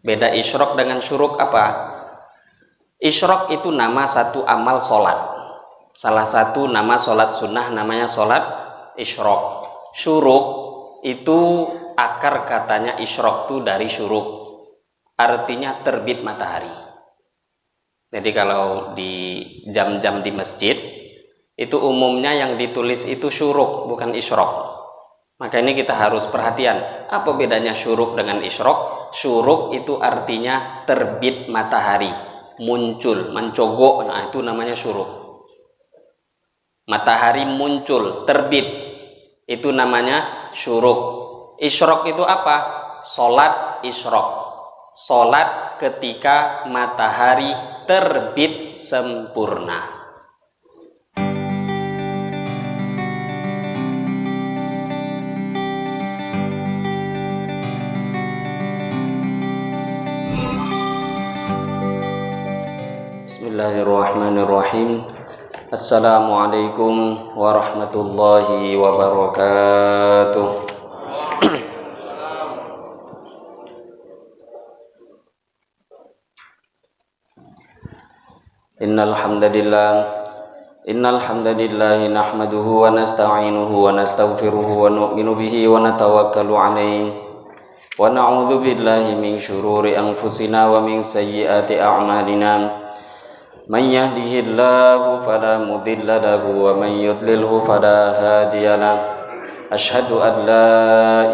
Beda isyrok dengan syuruk apa? Isyrok itu nama satu amal sholat. Salah satu nama sholat sunnah namanya sholat isyrok. Syuruk itu akar katanya isyrok itu dari syuruk. Artinya terbit matahari. Jadi kalau di jam-jam di masjid itu umumnya yang ditulis itu syuruk bukan isyrok. Maka ini kita harus perhatian. Apa bedanya syuruk dengan isyrok? Syuruk itu artinya terbit matahari, muncul, mencogok. Nah, itu namanya syuruk. Matahari muncul, terbit. Itu namanya syuruk. Isyrok itu apa? Salat isyrok. Salat ketika matahari terbit sempurna. Bismillahirrahmanirrahim. Assalamualaikum warahmatullahi wabarakatuh. Innal hamdalillah nahmaduhu wa nasta'inuhu wa nastaghfiruhu wa nu'minu bihi wa natawakkalu alayhi wa na'udzu billahi min shururi anfusina wa min sayyiati a'malina. Man yahdihillahu fala mudilla lahu wa man yudlilhu fala hadiya lahu. Asyhadu an la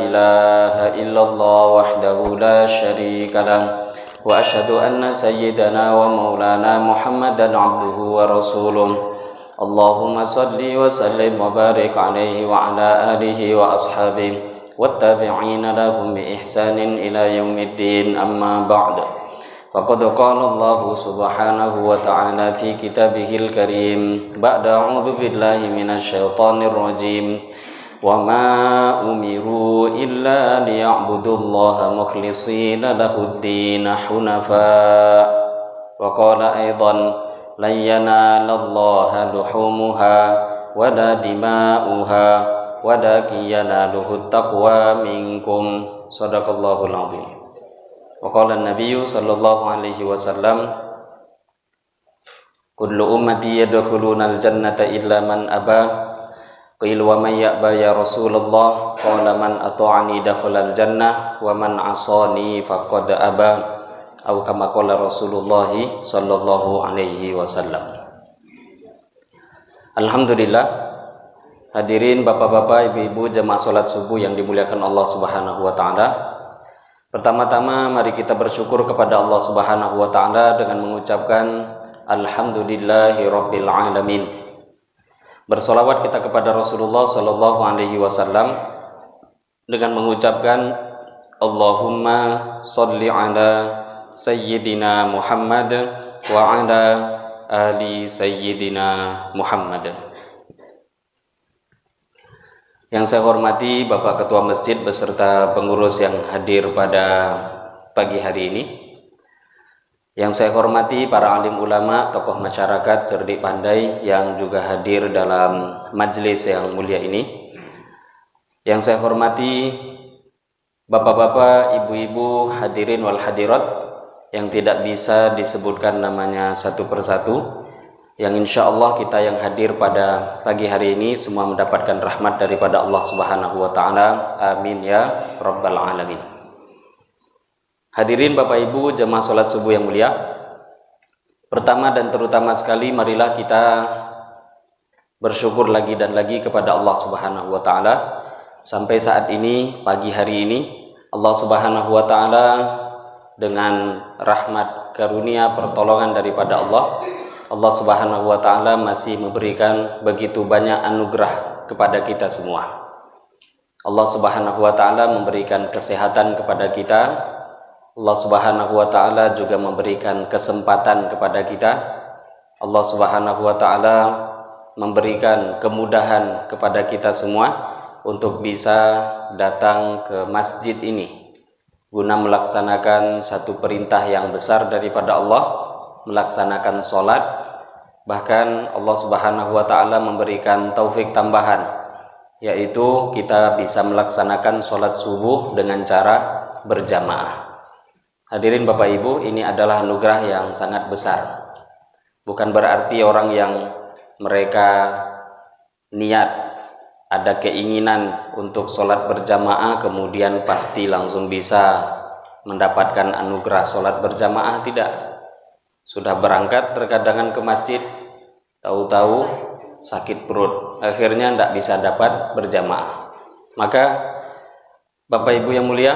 ilaha illallah wahdahu la syarika lahu. Wa asyhadu anna sayyidana wa maulana Muhammadan abduhu wa rasuluh. Allahumma salli wa sallim wa barik alaihi wa ala alihi wa ashabihi wattabi'ina lahum bi ihsanin ila yaumiddin, amma ba'd. Faqad qala Allah subhanahu wa ta'ala fi kitabihil karim ba'da a'udzu billahi minasy syaithanir rajim. Wa ma umiru illa liya'budullaha mukhlishina lahud-din hunafa. Wa qala aidan lan yanalallaha luhumuha wa la dima'uha walakin yanaluhut taqwa minkum. Shadaqallahul azim. Wa qala an-nabiyyu sallallahu alaihi wasallam kullu ummati yadkhulunal jannata illa man aba. Qil wa man ya'ba ya Rasulullah? Qala man ata'ani dakhalal jannah wa man 'asani faqad aba. Atau kama qala Rasulullah sallallahu alaihi wasallam. Alhamdulillah, hadirin bapak-bapak, ibu-ibu jemaah salat subuh yang dimuliakan Allah Subhanahu wa taala. Pertama-tama mari kita bersyukur kepada Allah Subhanahu wa taala dengan mengucapkan alhamdulillahirabbil alamin. Bersolawat kita kepada Rasulullah sallallahu alaihi wasallam dengan mengucapkan Allahumma sholli ala sayyidina Muhammad wa ala ali sayyidina Muhammad. Yang saya hormati Bapak Ketua Masjid beserta pengurus yang hadir pada pagi hari ini. Yang saya hormati para alim ulama, tokoh masyarakat cerdik pandai yang juga hadir dalam majelis yang mulia ini. Yang saya hormati bapak-bapak, ibu-ibu, hadirin wal hadirat yang tidak bisa disebutkan namanya satu persatu, yang insya Allah kita yang hadir pada pagi hari ini semua mendapatkan rahmat daripada Allah Subhanahu wa ta'ala. Amin ya rabbal alamin. Hadirin Bapak Ibu jemaah salat subuh yang mulia, pertama dan terutama sekali marilah kita bersyukur lagi dan lagi kepada Allah Subhanahu wa ta'ala. Sampai saat ini, pagi hari ini, Allah Subhanahu wa ta'ala dengan rahmat karunia pertolongan daripada Allah Subhanahu wa ta'ala masih memberikan begitu banyak anugerah kepada kita semua. Allah Subhanahu wa ta'ala memberikan kesehatan kepada kita. Allah Subhanahu wa ta'ala juga memberikan kesempatan kepada kita. Allah Subhanahu wa ta'ala memberikan kemudahan kepada kita semua untuk bisa datang ke masjid ini guna melaksanakan satu perintah yang besar daripada Allah, melaksanakan sholat. Bahkan Allah Subhanahu wa ta'ala memberikan taufik tambahan, yaitu kita bisa melaksanakan sholat subuh dengan cara berjamaah. Hadirin Bapak Ibu, ini adalah anugerah yang sangat besar. Bukan berarti orang yang mereka niat, ada keinginan untuk sholat berjamaah kemudian pasti langsung bisa mendapatkan anugerah sholat berjamaah, tidak. Sudah berangkat terkadang ke masjid, tahu-tahu sakit perut, akhirnya tidak bisa dapat berjamaah. Maka Bapak Ibu yang mulia,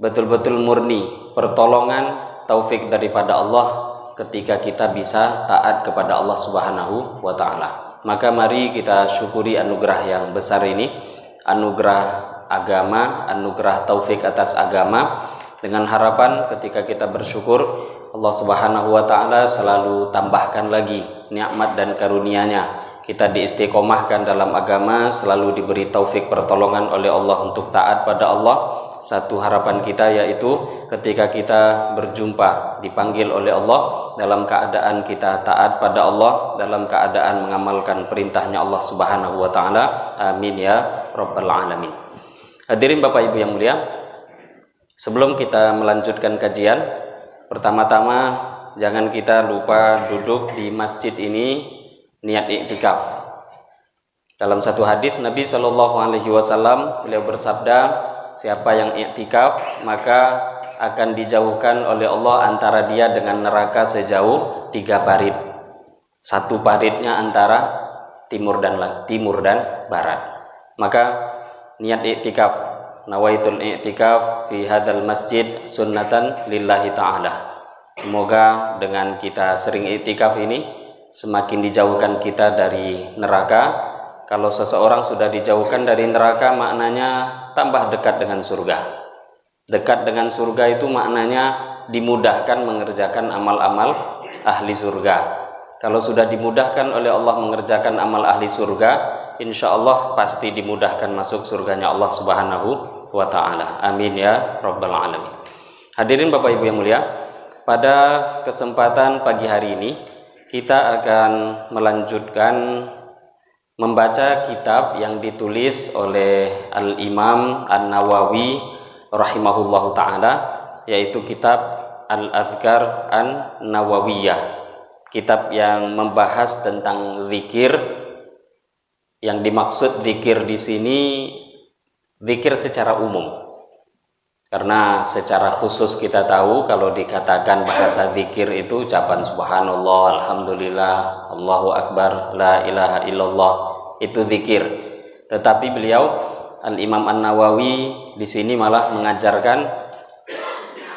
betul-betul murni pertolongan taufik daripada Allah ketika kita bisa taat kepada Allah Subhanahu wa Ta'ala. Maka mari kita syukuri anugerah yang besar ini, anugerah agama, anugerah taufik atas agama, dengan harapan ketika kita bersyukur Allah Subhanahu wa Ta'ala selalu tambahkan lagi nikmat dan karunia-Nya. Kita diistiqomahkan dalam agama, selalu diberi taufik pertolongan oleh Allah untuk taat pada Allah. Satu harapan kita yaitu ketika kita berjumpa dipanggil oleh Allah dalam keadaan kita taat pada Allah, dalam keadaan mengamalkan perintahnya Allah Subhanahu wa Ta'ala. Amin ya rabbal alamin. Hadirin Bapak Ibu yang mulia, sebelum kita melanjutkan kajian, pertama-tama jangan kita lupa duduk di masjid ini niat iktikaf. Dalam satu hadis Nabi Shallallahu Alaihi Wasallam beliau bersabda, siapa yang iktikaf maka akan dijauhkan oleh Allah antara dia dengan neraka sejauh 3 parit. Satu paritnya antara timur dan barat. Maka niat iktikaf, nawaitul iktikaf fi hadzal masjid sunnatan lillahi ta'ala. Semoga dengan kita sering iktikaf ini semakin dijauhkan kita dari neraka. Kalau seseorang sudah dijauhkan dari neraka, maknanya tambah dekat dengan surga. Dekat dengan surga itu maknanya dimudahkan mengerjakan amal-amal ahli surga. Kalau sudah dimudahkan oleh Allah mengerjakan amal ahli surga, insya Allah pasti dimudahkan masuk surganya Allah Subhanahu wa Ta'ala. Amin ya rabbal alamin. Hadirin Bapak Ibu yang mulia, pada kesempatan pagi hari ini kita akan melanjutkan membaca kitab yang ditulis oleh Al-Imam An-Nawawi rahimahullahu ta'ala, yaitu kitab Al-Adhkar An-Nawawiyah, kitab yang membahas tentang zikir. Yang dimaksud zikir di sini zikir secara umum, karena secara khusus kita tahu kalau dikatakan bahasa zikir itu ucapan subhanallah, alhamdulillah, Allahu akbar, la ilaha illallah, itu zikir. Tetapi beliau Al-Imam An-Nawawi di sini malah mengajarkan,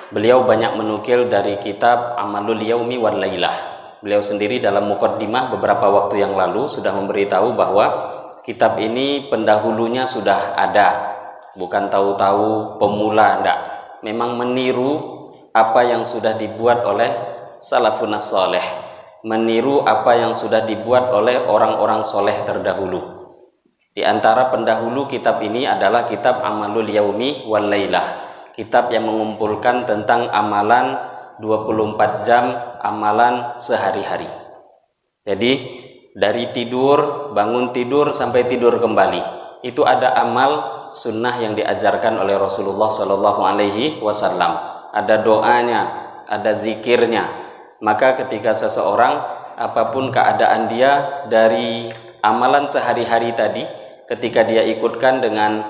beliau banyak menukil dari kitab Amalul Yaumi wal Lailah. Beliau sendiri dalam muqaddimah beberapa waktu yang lalu sudah memberitahu bahwa kitab ini pendahulunya sudah ada. Bukan tahu-tahu pemula, enggak. Memang meniru apa yang sudah dibuat oleh salafun saleh, meniru apa yang sudah dibuat oleh orang-orang soleh terdahulu. Di antara pendahulu kitab ini adalah kitab Amalul Yaumi wal Lailah, kitab yang mengumpulkan tentang amalan 24 jam, amalan sehari-hari. Jadi dari tidur, bangun tidur sampai tidur kembali, itu ada amal sunnah yang diajarkan oleh Rasulullah Shallallahu Alaihi Wasallam. Ada doanya, ada zikirnya. Maka ketika seseorang, apapun keadaan dia dari amalan sehari-hari tadi, ketika dia ikutkan dengan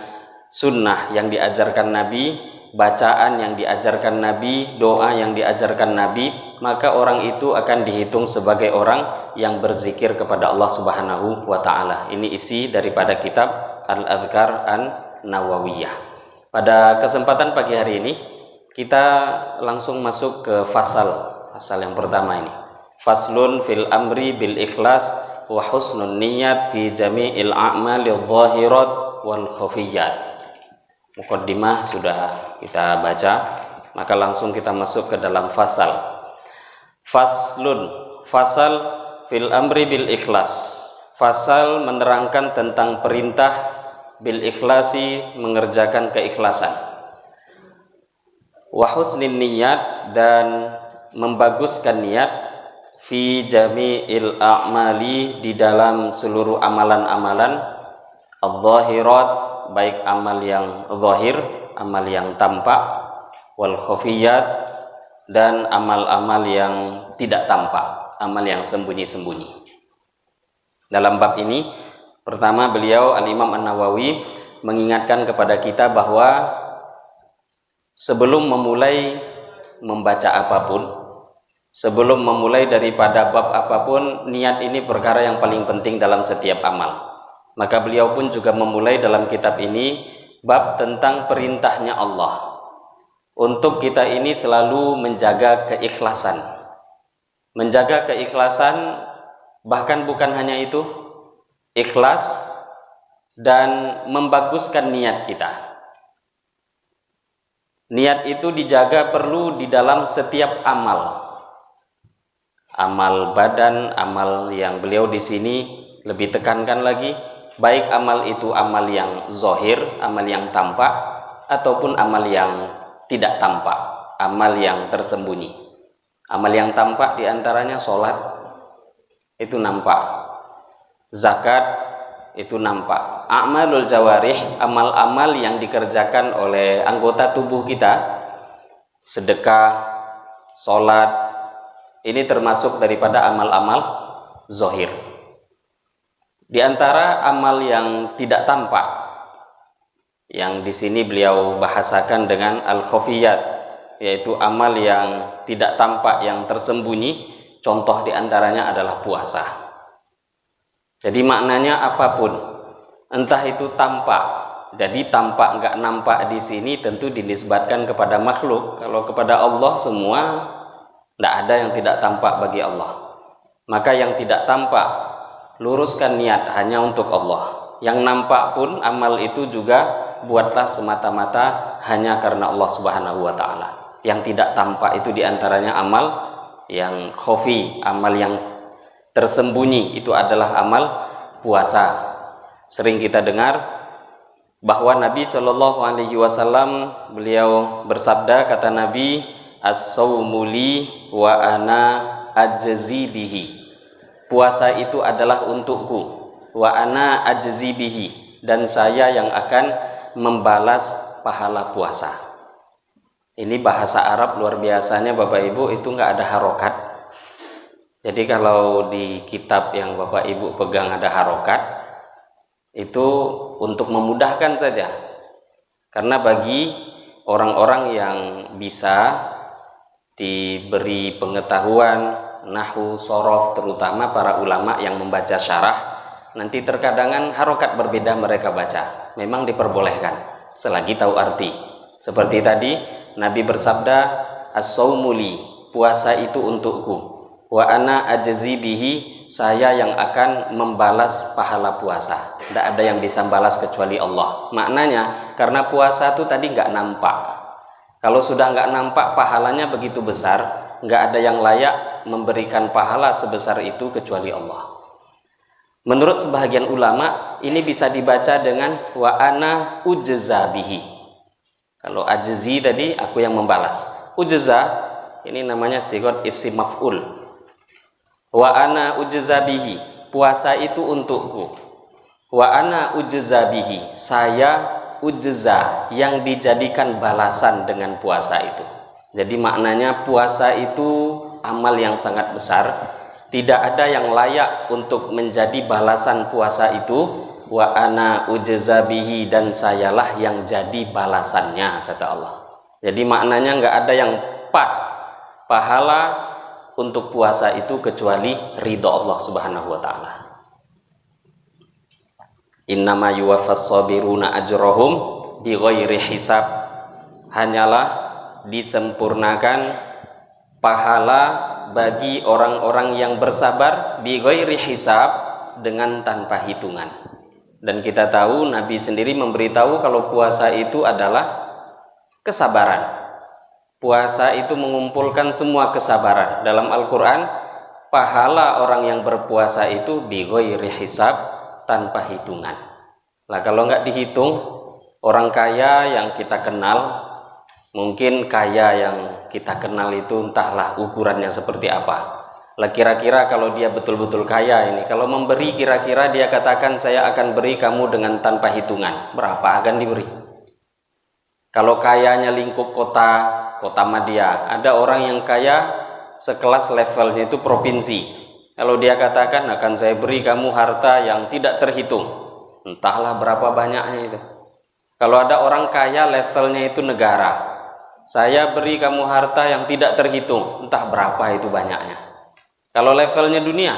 sunnah yang diajarkan Nabi, bacaan yang diajarkan Nabi, doa yang diajarkan Nabi, maka orang itu akan dihitung sebagai orang yang berzikir kepada Allah Subhanahu wa Ta'ala. Ini isi daripada kitab Al-Adhkar An-Nawawiyah. Pada kesempatan pagi hari ini kita langsung masuk ke fasal yang pertama ini. Faslun fil amri bil ikhlas wa husnun niyat fi jami'il a'malil zahirat wal khafiyat. Muqaddimah sudah kita baca, maka langsung kita masuk ke dalam fasal. Faslun, fasal fil amri bil ikhlas. Fasal menerangkan tentang perintah bil ikhlasi, mengerjakan keikhlasan. Wa husnin niyat, dan membaguskan niat, fi jami'il a'mali, di dalam seluruh amalan-amalan, al-zahirat, baik amal yang zahir, amal yang tampak, wal khafiyat, dan amal-amal yang tidak tampak, amal yang sembunyi-sembunyi. Dalam bab ini, pertama beliau Al-Imam An-Nawawi mengingatkan kepada kita bahwa sebelum memulai membaca apapun, sebelum memulai daripada bab apapun, niat ini perkara yang paling penting dalam setiap amal. Maka beliau pun juga memulai dalam kitab ini bab tentang perintahnya Allah untuk kita ini selalu menjaga keikhlasan. Menjaga keikhlasan, bahkan bukan hanya itu, ikhlas dan membaguskan niat kita. Niat itu dijaga perlu di dalam setiap amal. Amal badan, amal yang beliau di sini lebih tekankan lagi, baik amal itu amal yang zahir, amal yang tampak, ataupun amal yang tidak tampak, amal yang tersembunyi. Amal yang tampak diantaranya sholat, itu nampak. Zakat, itu nampak. A'malul jawarih, amal-amal yang dikerjakan oleh anggota tubuh kita, sedekah, sholat, ini termasuk daripada amal-amal zahir. Di antara amal yang tidak tampak, yang di sini beliau bahasakan dengan al-khafiyat, yaitu amal yang tidak tampak, yang tersembunyi. Contoh di antaranya adalah puasa. Jadi maknanya apapun, entah itu tampak. Jadi tampak enggak nampak di sini tentu dinisbatkan kepada makhluk. Kalau kepada Allah semua, tidak ada yang tidak tampak bagi Allah. Maka yang tidak tampak, luruskan niat hanya untuk Allah. Yang nampak pun amal itu juga buatlah semata-mata hanya karena Allah Subhanahu wa taala. Yang tidak tampak itu diantaranya amal yang khafi, amal yang tersembunyi, itu adalah amal puasa. Sering kita dengar bahwa Nabi Shallallahu Alaihi Wasallam beliau bersabda, kata Nabi, as-sawmu li wa ana ajzi bihi. Puasa itu adalah untukku, wa ana ajzi bihi, dan saya yang akan membalas pahala puasa. Ini bahasa Arab luar biasanya Bapak Ibu, itu nggak ada harokat. Jadi kalau di kitab yang Bapak Ibu pegang ada harokat, itu untuk memudahkan saja. Karena bagi orang-orang yang bisa diberi pengetahuan nahwu, sorof, terutama para ulama yang membaca syarah, nanti terkadangan harokat berbeda mereka baca. Memang diperbolehkan selagi tahu arti. Seperti tadi Nabi bersabda, as-sawmu li, puasa itu untukku, wa ana ajzi bihi, saya yang akan membalas pahala puasa. Tidak ada yang bisa membalas kecuali Allah. Maknanya karena puasa itu tadi nggak nampak. Kalau sudah nggak nampak pahalanya begitu besar, nggak ada yang layak memberikan pahala sebesar itu kecuali Allah. Menurut sebahagian ulama, ini bisa dibaca dengan wa ana ujza bihi. Kalau ajzi tadi aku yang membalas. Ujza ini namanya sigot isim maf'ul. Wa ana ujza bihi, puasa itu untukku. Wa ana ujza bihi, saya ujza, yang dijadikan balasan dengan puasa itu. Jadi maknanya puasa itu amal yang sangat besar. Tidak ada yang layak untuk menjadi balasan puasa itu. Wa ana ujza bihi, dan sayalah yang jadi balasannya, kata Allah. Jadi maknanya nggak ada yang pas pahala untuk puasa itu kecuali ridho Allah Subhanahu wa taala. Innama yuwaffas sabiruna ajrahum bighairi hisab. Hanyalah disempurnakan pahala bagi orang-orang yang bersabar bighairi hisab, dengan tanpa hitungan. Dan kita tahu Nabi sendiri memberitahu kalau puasa itu adalah kesabaran. Puasa itu mengumpulkan semua kesabaran. Dalam Al-Quran, pahala orang yang berpuasa itu bighairi hisab, tanpa hitungan. Nah kalau nggak dihitung, orang kaya yang kita kenal, mungkin kaya yang kita kenal itu entahlah ukurannya seperti apa. Lah kira-kira kalau dia betul-betul kaya ini, kalau memberi kira-kira dia katakan saya akan beri kamu dengan tanpa hitungan, berapa akan diberi? Kalau kayanya lingkup kota, kota Madia. Ada orang yang kaya sekelas levelnya itu provinsi. Kalau dia katakan akan saya beri kamu harta yang tidak terhitung, entahlah berapa banyaknya itu. Kalau ada orang kaya levelnya itu negara, saya beri kamu harta yang tidak terhitung, entah berapa itu banyaknya. Kalau levelnya dunia,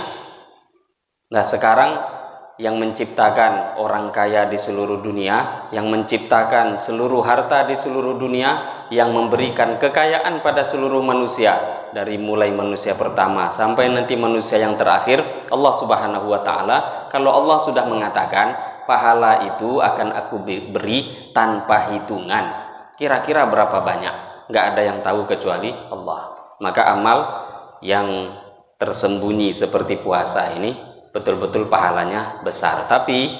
nah sekarang yang menciptakan orang kaya di seluruh dunia, yang menciptakan seluruh harta di seluruh dunia, yang memberikan kekayaan pada seluruh manusia, dari mulai manusia pertama sampai nanti manusia yang terakhir, Allah Subhanahu wa Ta'ala. Kalau Allah sudah mengatakan pahala itu akan aku beri tanpa hitungan, kira-kira berapa banyak? Nggak ada yang tahu kecuali Allah. Maka amal yang tersembunyi seperti puasa ini betul-betul pahalanya besar. Tapi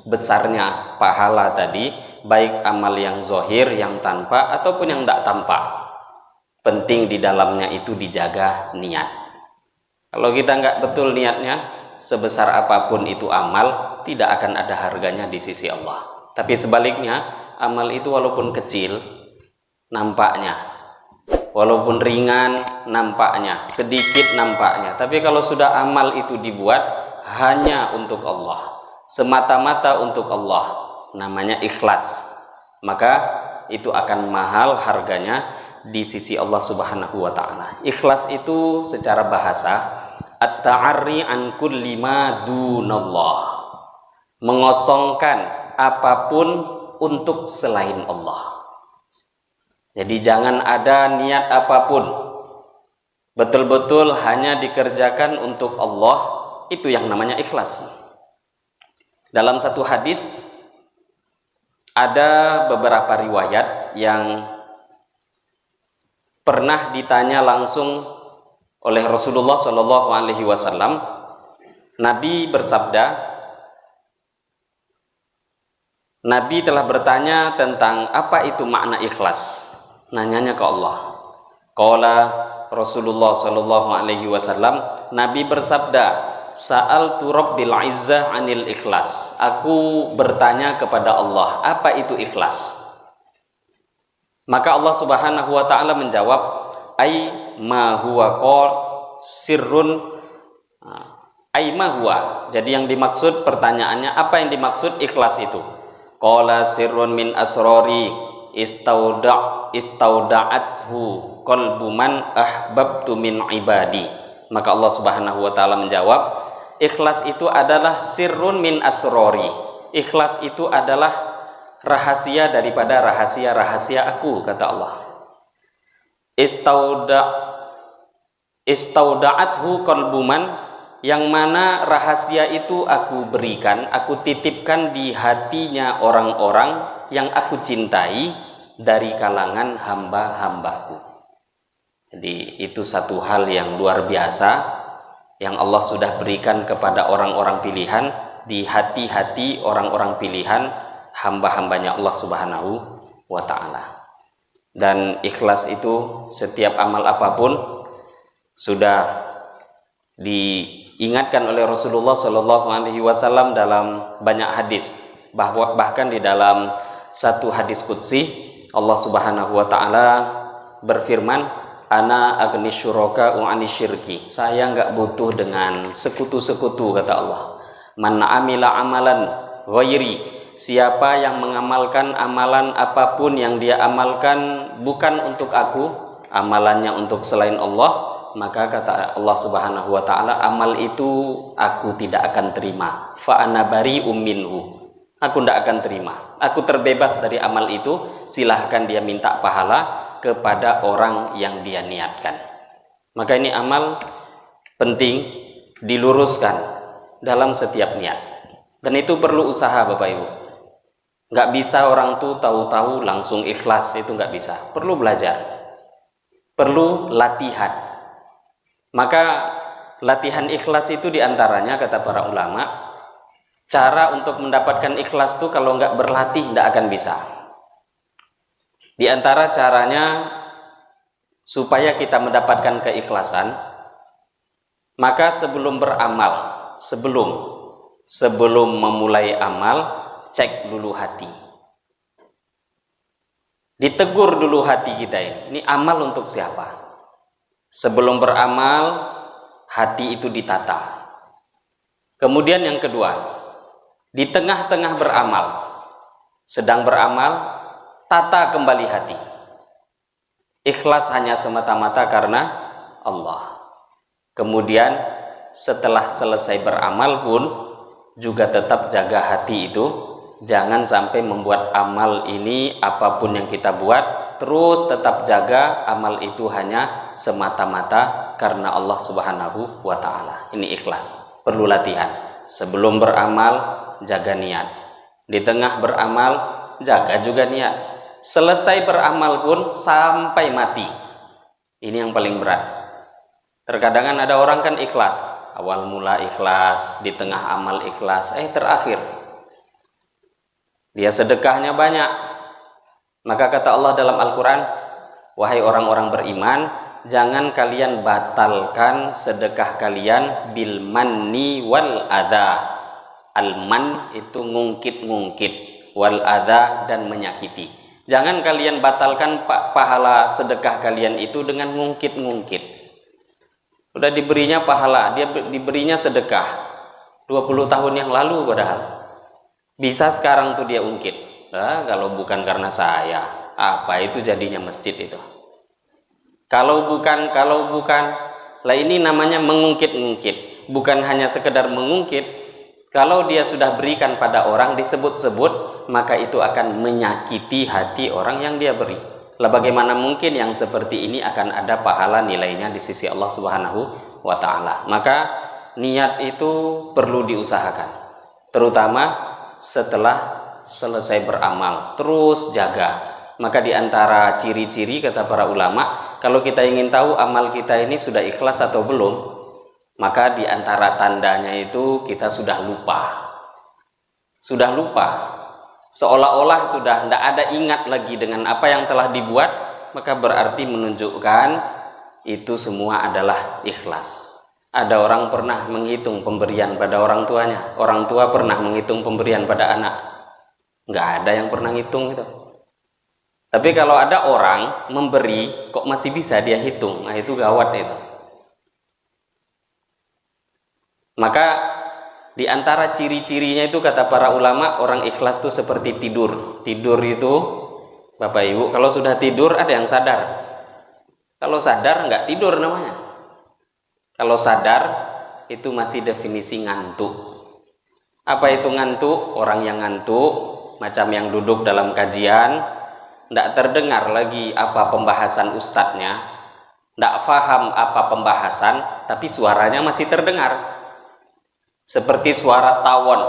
besarnya pahala tadi, baik amal yang zohir, yang tanpa, ataupun yang tidak tampak, penting di dalamnya itu dijaga niat. Kalau kita nggak betul niatnya, sebesar apapun itu amal, tidak akan ada harganya di sisi Allah. Tapi sebaliknya, amal itu walaupun kecil nampaknya, walaupun ringan nampaknya, sedikit nampaknya, tapi kalau sudah amal itu dibuat hanya untuk Allah, semata-mata untuk Allah, namanya ikhlas, maka itu akan mahal harganya di sisi Allah Subhanahu wa Ta'ala. Ikhlas itu secara bahasa at-ta'arri an kulli ma dunallah, mengosongkan apapun untuk selain Allah. Jadi jangan ada niat apapun, betul-betul hanya dikerjakan untuk Allah, itu yang namanya ikhlas. Dalam satu hadis ada beberapa riwayat yang pernah ditanya langsung oleh Rasulullah Shallallahu Alaihi Wasallam. Nabi bersabda, Nabi telah bertanya tentang apa itu makna ikhlas. Nanyanya ke Allah. Qala Rasulullah Shallallahu Alaihi Wasallam, Nabi bersabda, Sa'altu Rabbil Izzah anil ikhlas. Aku bertanya kepada Allah, apa itu ikhlas? Maka Allah Subhanahu wa Ta'ala menjawab, ai ma huwa qol sirrun ai ma huwa. Jadi yang dimaksud, pertanyaannya apa yang dimaksud ikhlas itu? Qala sirrun min asrori istauda'athu qalbu man ahbabtu min ibadi. Maka Allah Subhanahu wa Ta'ala menjawab, ikhlas itu adalah sirrun min asrori. Ikhlas itu adalah rahasia daripada rahasia-rahasia aku, kata Allah. Istauda'athu qalbu man, yang mana rahasia itu aku berikan, aku titipkan di hatinya orang-orang yang aku cintai dari kalangan hamba-hambaku. Jadi itu satu hal yang luar biasa yang Allah sudah berikan kepada orang-orang pilihan, di hati-hati orang-orang pilihan, hamba-hambanya Allah Subhanahu wa Ta'ala. Dan ikhlas itu setiap amal apapun sudah diingatkan oleh Rasulullah Shallallahu Alaihi Wasallam dalam banyak hadis. Bahkan di dalam satu hadis qudsi Allah Subhanahu wa Ta'ala berfirman, ana agni syuraka wa ani syirki. Saya enggak butuh dengan sekutu-sekutu, kata Allah. Man amila amalan ghairi, siapa yang mengamalkan amalan apapun yang dia amalkan bukan untuk aku, amalannya untuk selain Allah, maka kata Allah Subhanahu wa Ta'ala, amal itu aku tidak akan terima. Fa ana bari'um minhu, aku tidak akan terima, aku terbebas dari amal itu. Silahkan dia minta pahala kepada orang yang dia niatkan. Maka ini amal penting diluruskan dalam setiap niat, dan itu perlu usaha, Bapak Ibu. Nggak bisa orang tuh tahu-tahu langsung ikhlas, itu nggak bisa. Perlu belajar, perlu latihan. Maka latihan ikhlas itu diantaranya, kata para ulama, cara untuk mendapatkan ikhlas itu kalau nggak berlatih tidak akan bisa. Di antara caranya supaya kita mendapatkan keikhlasan, maka sebelum beramal, sebelum memulai amal, cek dulu hati. Ditegur dulu hati kita ini. Ini amal untuk siapa? Sebelum beramal, hati itu ditata. Kemudian yang kedua, di tengah-tengah beramal, sedang beramal, tata kembali hati. Ikhlas hanya semata-mata karena Allah. Kemudian setelah selesai beramal pun juga tetap jaga hati itu. Jangan sampai membuat amal ini, apapun yang kita buat, terus tetap jaga amal itu hanya semata-mata karena Allah Subhanahu wa Ta'ala. Ini ikhlas, perlu latihan. Sebelum beramal, jaga niat. Di tengah beramal, jaga juga niat. Selesai beramal pun sampai mati. Ini yang paling berat. Terkadang ada orang kan ikhlas, awal mula ikhlas, di tengah amal ikhlas, terakhir dia sedekahnya banyak. Maka kata Allah dalam Al-Quran, wahai orang-orang beriman, jangan kalian batalkan sedekah kalian bil manni wal adha. Al-man itu ngungkit-ngungkit, wal adha dan menyakiti. Jangan kalian batalkan pahala sedekah kalian itu dengan ngungkit-ngungkit. Sudah diberinya pahala, dia diberinya sedekah 20 tahun yang lalu padahal. Bisa sekarang tuh dia ungkit. Kalau bukan karena saya, apa itu jadinya masjid itu? Kalau bukan, lah ini namanya mengungkit-ungkit. Bukan hanya sekedar mengungkit. Kalau dia sudah berikan pada orang disebut-sebut, maka itu akan menyakiti hati orang yang dia beri. Lah bagaimana mungkin yang seperti ini akan ada pahala nilainya di sisi Allah Subhanahu wa Ta'ala? Maka niat itu perlu diusahakan, terutama setelah selesai beramal, terus jaga. Maka di antara ciri-ciri kata para ulama, kalau kita ingin tahu amal kita ini sudah ikhlas atau belum, maka di antara tandanya itu kita sudah lupa. Sudah lupa, seolah-olah sudah tidak ada ingat lagi dengan apa yang telah dibuat, maka berarti menunjukkan itu semua adalah ikhlas. Ada orang pernah menghitung pemberian pada orang tuanya, orang tua pernah menghitung pemberian pada anak. Nggak ada yang pernah ngitung itu. Tapi kalau ada orang memberi, kok masih bisa dia hitung, nah itu gawat itu. Maka di antara ciri-cirinya itu kata para ulama, orang ikhlas itu seperti tidur. Tidur itu, Bapak Ibu, kalau sudah tidur ada yang sadar. Kalau sadar nggak tidur namanya. Kalau sadar itu masih definisi ngantuk. Apa itu ngantuk? Orang yang ngantuk, macam yang duduk dalam kajian, tidak terdengar lagi apa pembahasan ustadznya, tidak faham apa pembahasan, tapi suaranya masih terdengar. Seperti suara tawon,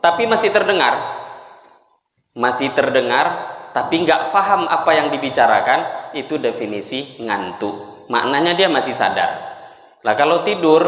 tapi masih terdengar. Masih terdengar, tapi nggak faham apa yang dibicarakan, itu definisi ngantuk. Maknanya dia masih sadar. Nah kalau tidur,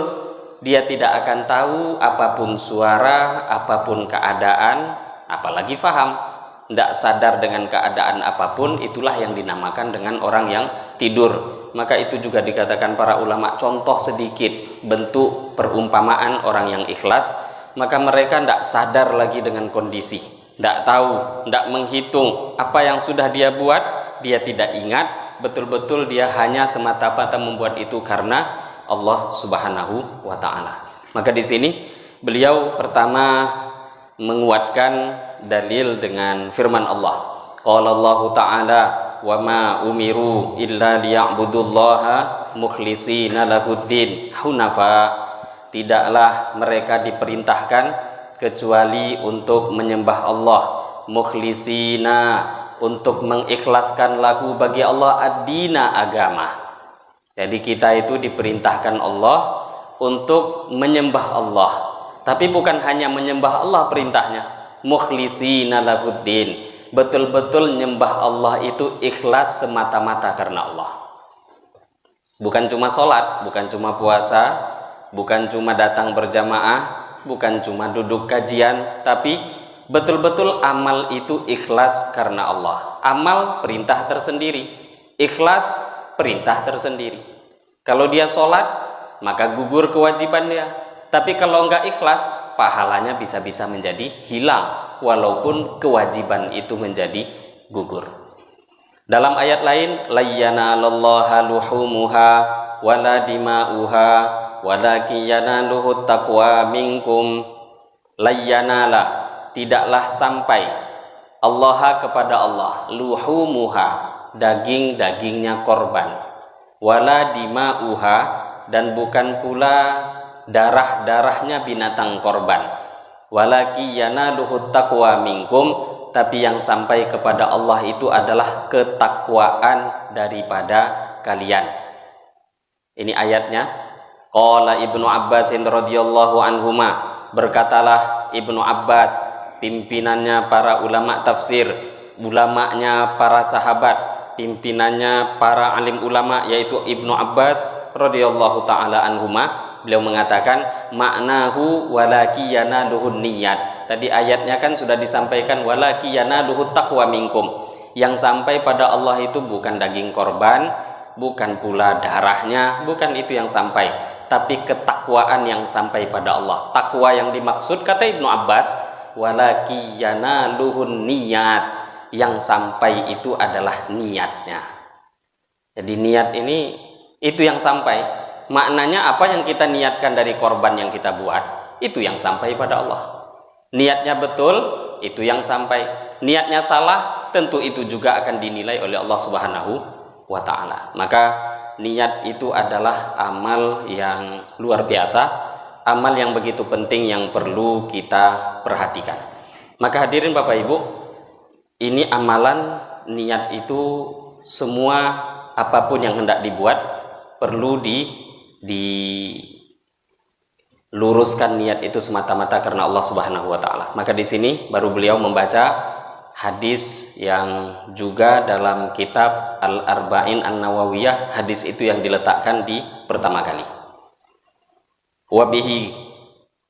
dia tidak akan tahu apapun suara, apapun keadaan, apalagi faham. Tidak sadar dengan keadaan apapun, itulah yang dinamakan dengan orang yang tidur. Maka itu juga dikatakan para ulama, contoh sedikit bentuk perumpamaan orang yang ikhlas. Maka mereka tidak sadar lagi dengan kondisi, tidak tahu, tidak menghitung apa yang sudah dia buat, dia tidak ingat. Betul-betul dia hanya semata-mata membuat itu karena Allah Subhanahu wa Ta'ala. Maka di sini beliau pertama menguatkan dalil dengan firman Allah. Qala Allah Ta'ala, wa ma umiru illa liya'budullaha mukhlishina lahuddin hunafa. Tidaklah mereka diperintahkan kecuali untuk menyembah Allah, mukhlishina, untuk mengikhlaskan lahu bagi Allah ad-dina, agama. Jadi kita itu diperintahkan Allah untuk menyembah Allah. Tapi bukan hanya menyembah Allah perintahnya, mukhlishina lahuddin. Betul-betul menyembah Allah itu ikhlas semata-mata karena Allah. Bukan cuma sholat, bukan cuma puasa, bukan cuma datang berjamaah, bukan cuma duduk kajian, tapi betul-betul amal itu ikhlas karena Allah. Amal perintah tersendiri, ikhlas perintah tersendiri. Kalau dia sholat, maka gugur kewajiban dia. Tapi kalau enggak ikhlas, pahalanya bisa-bisa menjadi hilang, walaupun kewajiban itu menjadi gugur. Dalam ayat lain, layyanallaha luhumuha wala dima'uha walakin yanaluhu taqwa minkum. Layyanala, tidaklah sampai Allah kepada Allah, luhumuha, daging-dagingnya korban, wala dima'uha, dan bukan pula darah-darahnya binatang korban, walakin yanaluhu taqwa minkum, tapi yang sampai kepada Allah itu adalah ketakwaan daripada kalian. Ini ayatnya. Qala Ibnu Abbas radhiyallahu anhuma, berkatalah Ibnu Abbas, pimpinannya para ulama tafsir, ulamanya para sahabat, pimpinannya para alim ulama, yaitu Ibnu Abbas radhiyallahu taala anhuma. Beliau mengatakan maknahu walaki yanaluhun niyat. Tadi ayatnya kan sudah disampaikan walaki yanaluhut taqwa minkum. Yang sampai pada Allah itu bukan daging korban, bukan pula darahnya, bukan itu yang sampai, tapi ketakwaan yang sampai pada Allah. Takwa yang dimaksud, kata Ibnu Abbas, walaki yanaluhun niyat, yang sampai itu adalah niatnya. Jadi niat ini itu yang sampai. Maknanya apa yang kita niatkan dari korban yang kita buat, itu yang sampai pada Allah. Niatnya betul, itu yang sampai. Niatnya salah, tentu itu juga akan dinilai oleh Allah Subhanahu wa ta'ala. Maka niat itu adalah amal yang luar biasa, amal yang begitu penting yang perlu kita perhatikan. Maka hadirin Bapak Ibu, ini amalan niat itu semua, apapun yang hendak dibuat perlu diluruskan niat itu semata-mata karena Allah Subhanahu wa taala. Maka di sini baru beliau membaca hadis yang juga dalam kitab Al-Arba'in An-Nawawiyah, hadis itu yang diletakkan di pertama kali.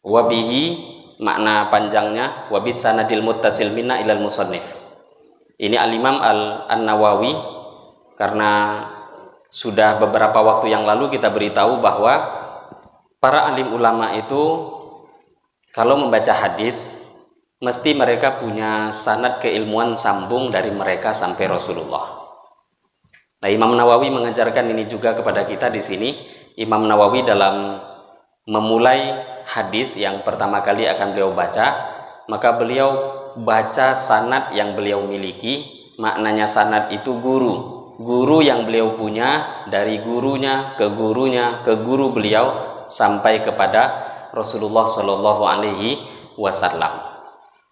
Wabihi makna panjangnya wabis sanadil muttasil minna ilal musannif. Ini Al-Imam An-Nawawi, karena sudah beberapa waktu yang lalu kita beritahu bahwa para alim ulama itu kalau membaca hadis mesti mereka punya sanad keilmuan sambung dari mereka sampai Rasulullah. Nah, Imam Nawawi mengajarkan ini juga kepada kita di sini. Imam Nawawi dalam memulai hadis yang pertama kali akan beliau baca, maka beliau baca sanad yang beliau miliki. Maknanya sanad itu guru yang beliau punya, dari gurunya ke gurunya ke guru beliau sampai kepada Rasulullah Shallallahu Alaihi Wasallam.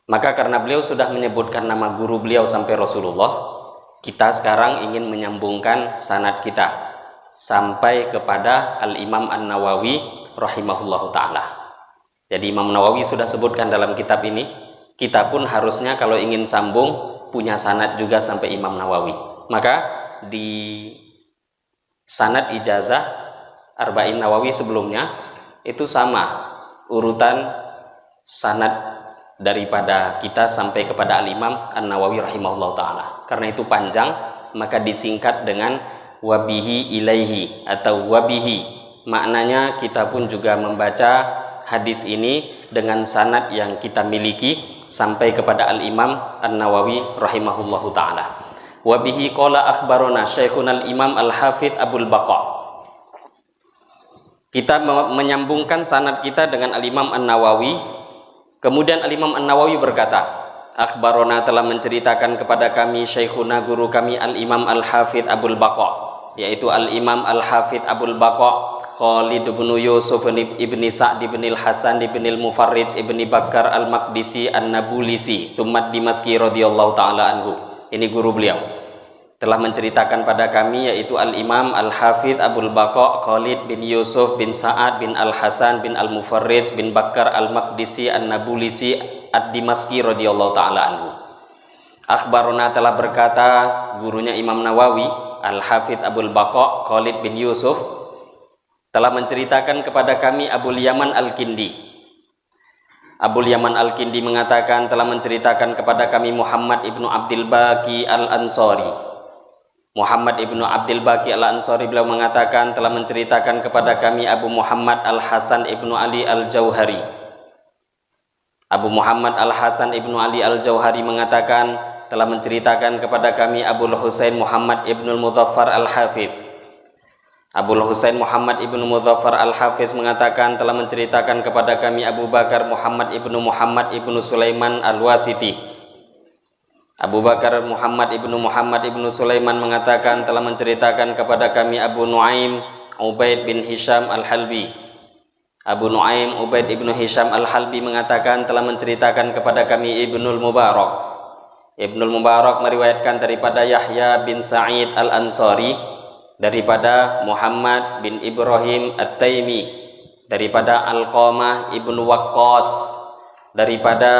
Maka karena beliau sudah menyebutkan nama guru beliau sampai Rasulullah, kita sekarang ingin menyambungkan sanad kita sampai kepada Al-Imam An-Nawawi rahimahullahu ta'ala. Jadi Imam Nawawi sudah sebutkan dalam kitab ini, kita pun harusnya kalau ingin sambung punya sanad juga sampai Imam Nawawi. Maka di sanad ijazah Arba'in Nawawi sebelumnya itu sama urutan sanad daripada kita sampai kepada Al-Imam An-Nawawi rahimahullah ta'ala. Karena itu panjang, maka disingkat dengan wabihi ilaihi atau wabihi. Maknanya kita pun juga membaca hadis ini dengan sanad yang kita miliki sampai kepada Al-Imam An-Nawawi rahimahullah ta'ala. Wabihi qala akhbarona Syekhuna al-Imam al-Hafidh Abul Baqa. Kita menyambungkan sanad kita dengan Al-Imam An-Nawawi. Kemudian Al-Imam An-Nawawi berkata, akhbarona telah menceritakan kepada kami Syekhuna guru kami Al-Imam al-Hafidh Abul Baqa, yaitu Al-Imam al-Hafidh Abul Baqa Khalid bin Yusuf ibni Sa'd ibn al-Hasan ibn al-Mufarrij ibni Bakar al-Maqdisi an-Nabulisi Tsumma Dimaski radhiyallahu ta'ala anhu. Ini guru beliau telah menceritakan pada kami, yaitu Al-Imam Al-Hafidh Abul Baqa Khalid bin Yusuf bin Sa'ad bin Al-Hasan bin Al-Mufarrij bin Bakar Al-Maqdisi An-Nabulisi Ad-Dimaski radhiyallahu ta'ala anhu. Akhbaruna telah berkata gurunya Imam Nawawi, Al-Hafidh Abul Baqa Khalid bin Yusuf telah menceritakan kepada kami Abul Yaman Al-Kindi. Abul Yaman Al-Kindi mengatakan telah menceritakan kepada kami Muhammad ibnu Abdul Baqi Al-Ansari. Muhammad ibnu Abdul Baqi Al-Ansari beliau mengatakan telah menceritakan kepada kami Abu Muhammad Al-Hasan ibnu Ali Al-Jauhari. Abu Muhammad Al-Hasan ibnu Ali Al-Jauhari mengatakan telah menceritakan kepada kami Abul Husain Muhammad ibnul Mudzaffar al-Hafidh. Abul Husain Muhammad ibnu Mudzaffar al-Hafiz mengatakan telah menceritakan kepada kami Abu Bakar Muhammad ibnu Sulaiman al-Wasiti. Abu Bakar Muhammad ibnu Sulaiman mengatakan telah menceritakan kepada kami Abu Nuaim Ubaid bin Hisham al-Halbi. Abu Nuaim Ubaid ibnu Hisham al-Halbi mengatakan telah menceritakan kepada kami Ibnul Mubarak. Ibnul Mubarak meriwayatkan daripada Yahya bin Sa'id al-Ansari, daripada Muhammad bin Ibrahim at-Taimi, daripada Alqamah ibnu Waqqas, daripada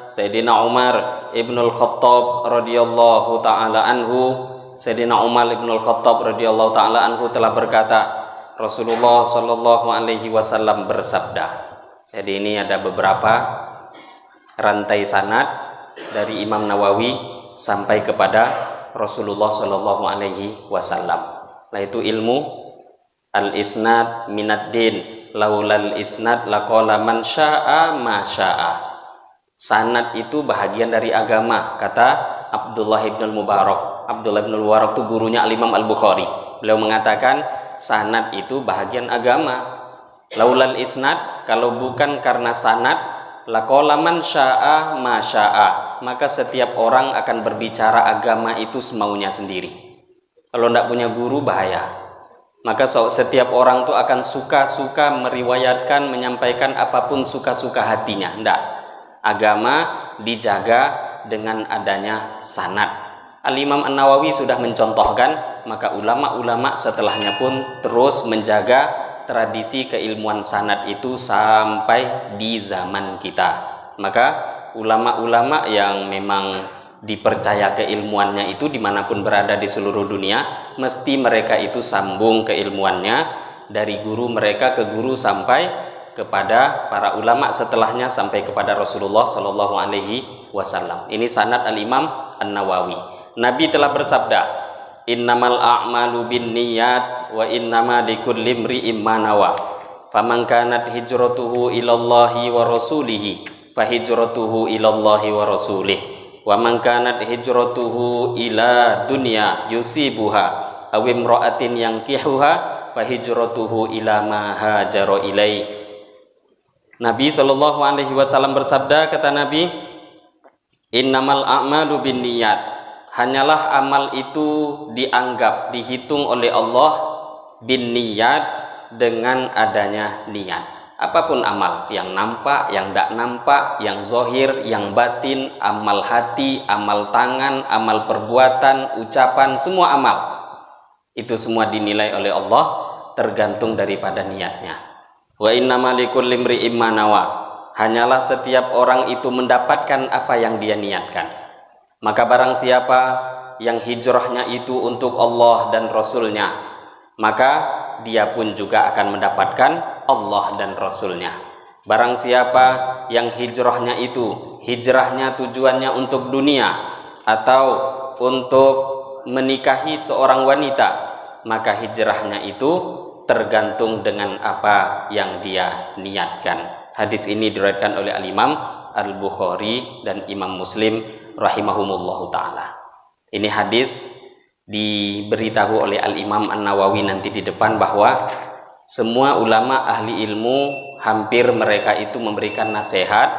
Sayyidina Umar ibnul Khattab radhiyallahu taala anhu. Sayyidina Umar ibnul Khattab radhiyallahu taala anhu telah berkata, Rasulullah sallallahu alaihi wasallam bersabda. Jadi ini ada beberapa rantai sanad dari Imam Nawawi sampai kepada Rasulullah sallallahu alaihi wasallam. Nah, itu ilmu al-isnad minad din. Laulal isnad laqala man syaa ma syaa. Sanad itu bahagian dari agama, kata Abdullah ibn Mubarak. Abdullah ibn Mubarak itu gurunya Al-Imam Al-Bukhari. Beliau mengatakan sanad itu bahagian agama. Laulal isnad, kalau bukan karena sanad, laqala man syaa ma syaa. Maka setiap orang akan berbicara agama itu semaunya sendiri. Kalau tidak punya guru bahaya. Maka setiap orang itu akan suka-suka meriwayatkan, menyampaikan apapun suka-suka hatinya. Tidak. Agama dijaga dengan adanya sanad. Al-Imam An-Nawawi sudah mencontohkan, maka ulama-ulama setelahnya pun terus menjaga tradisi keilmuan sanad itu sampai di zaman kita. Maka ulama-ulama yang memang dipercaya keilmuannya itu dimanapun berada di seluruh dunia, mesti mereka itu sambung keilmuannya dari guru mereka ke guru sampai kepada para ulama setelahnya sampai kepada Rasulullah Shallallahu Alaihi Wasallam. Ini sanad Al-Imam An-Nawawi. Nabi telah bersabda, Innamal a'malu bin niyat wa innama likulli imri'in ma nawa. Faman kanat hijratuhu ilallahi wa rasulihi fa hijratuhu ilallahi wa rasulihi. Wa man kanat hijratuhu ila dunya yusibuha aw imra'atin yankihuha fa hijratuhu ila ma hajara ilai. Nabi sallallahu alaihi wasallam bersabda, kata Nabi, innamal a'malu binniyat, hanyalah amal itu dianggap, dihitung oleh Allah binniyat, dengan adanya niat. Apapun amal, yang nampak, yang tidak nampak, yang zohir, yang batin, amal hati, amal tangan, amal perbuatan, ucapan, semua amal itu semua dinilai oleh Allah tergantung daripada niatnya. Wa innama likulli imri'in ma nawa, hanyalah setiap orang itu mendapatkan apa yang dia niatkan. Maka barang siapa yang hijrahnya itu untuk Allah dan Rasulnya, maka dia pun juga akan mendapatkan Allah dan Rasulnya. Barang siapa yang hijrahnya itu, hijrahnya tujuannya untuk dunia atau untuk menikahi seorang wanita, maka hijrahnya itu tergantung dengan apa yang dia niatkan. Hadis ini diriwayatkan oleh Al-Imam Al-Bukhari dan Imam Muslim rahimahumullahu ta'ala. Ini hadis diberitahu oleh Al-Imam An-Nawawi nanti di depan bahwa semua ulama ahli ilmu hampir mereka itu memberikan nasihat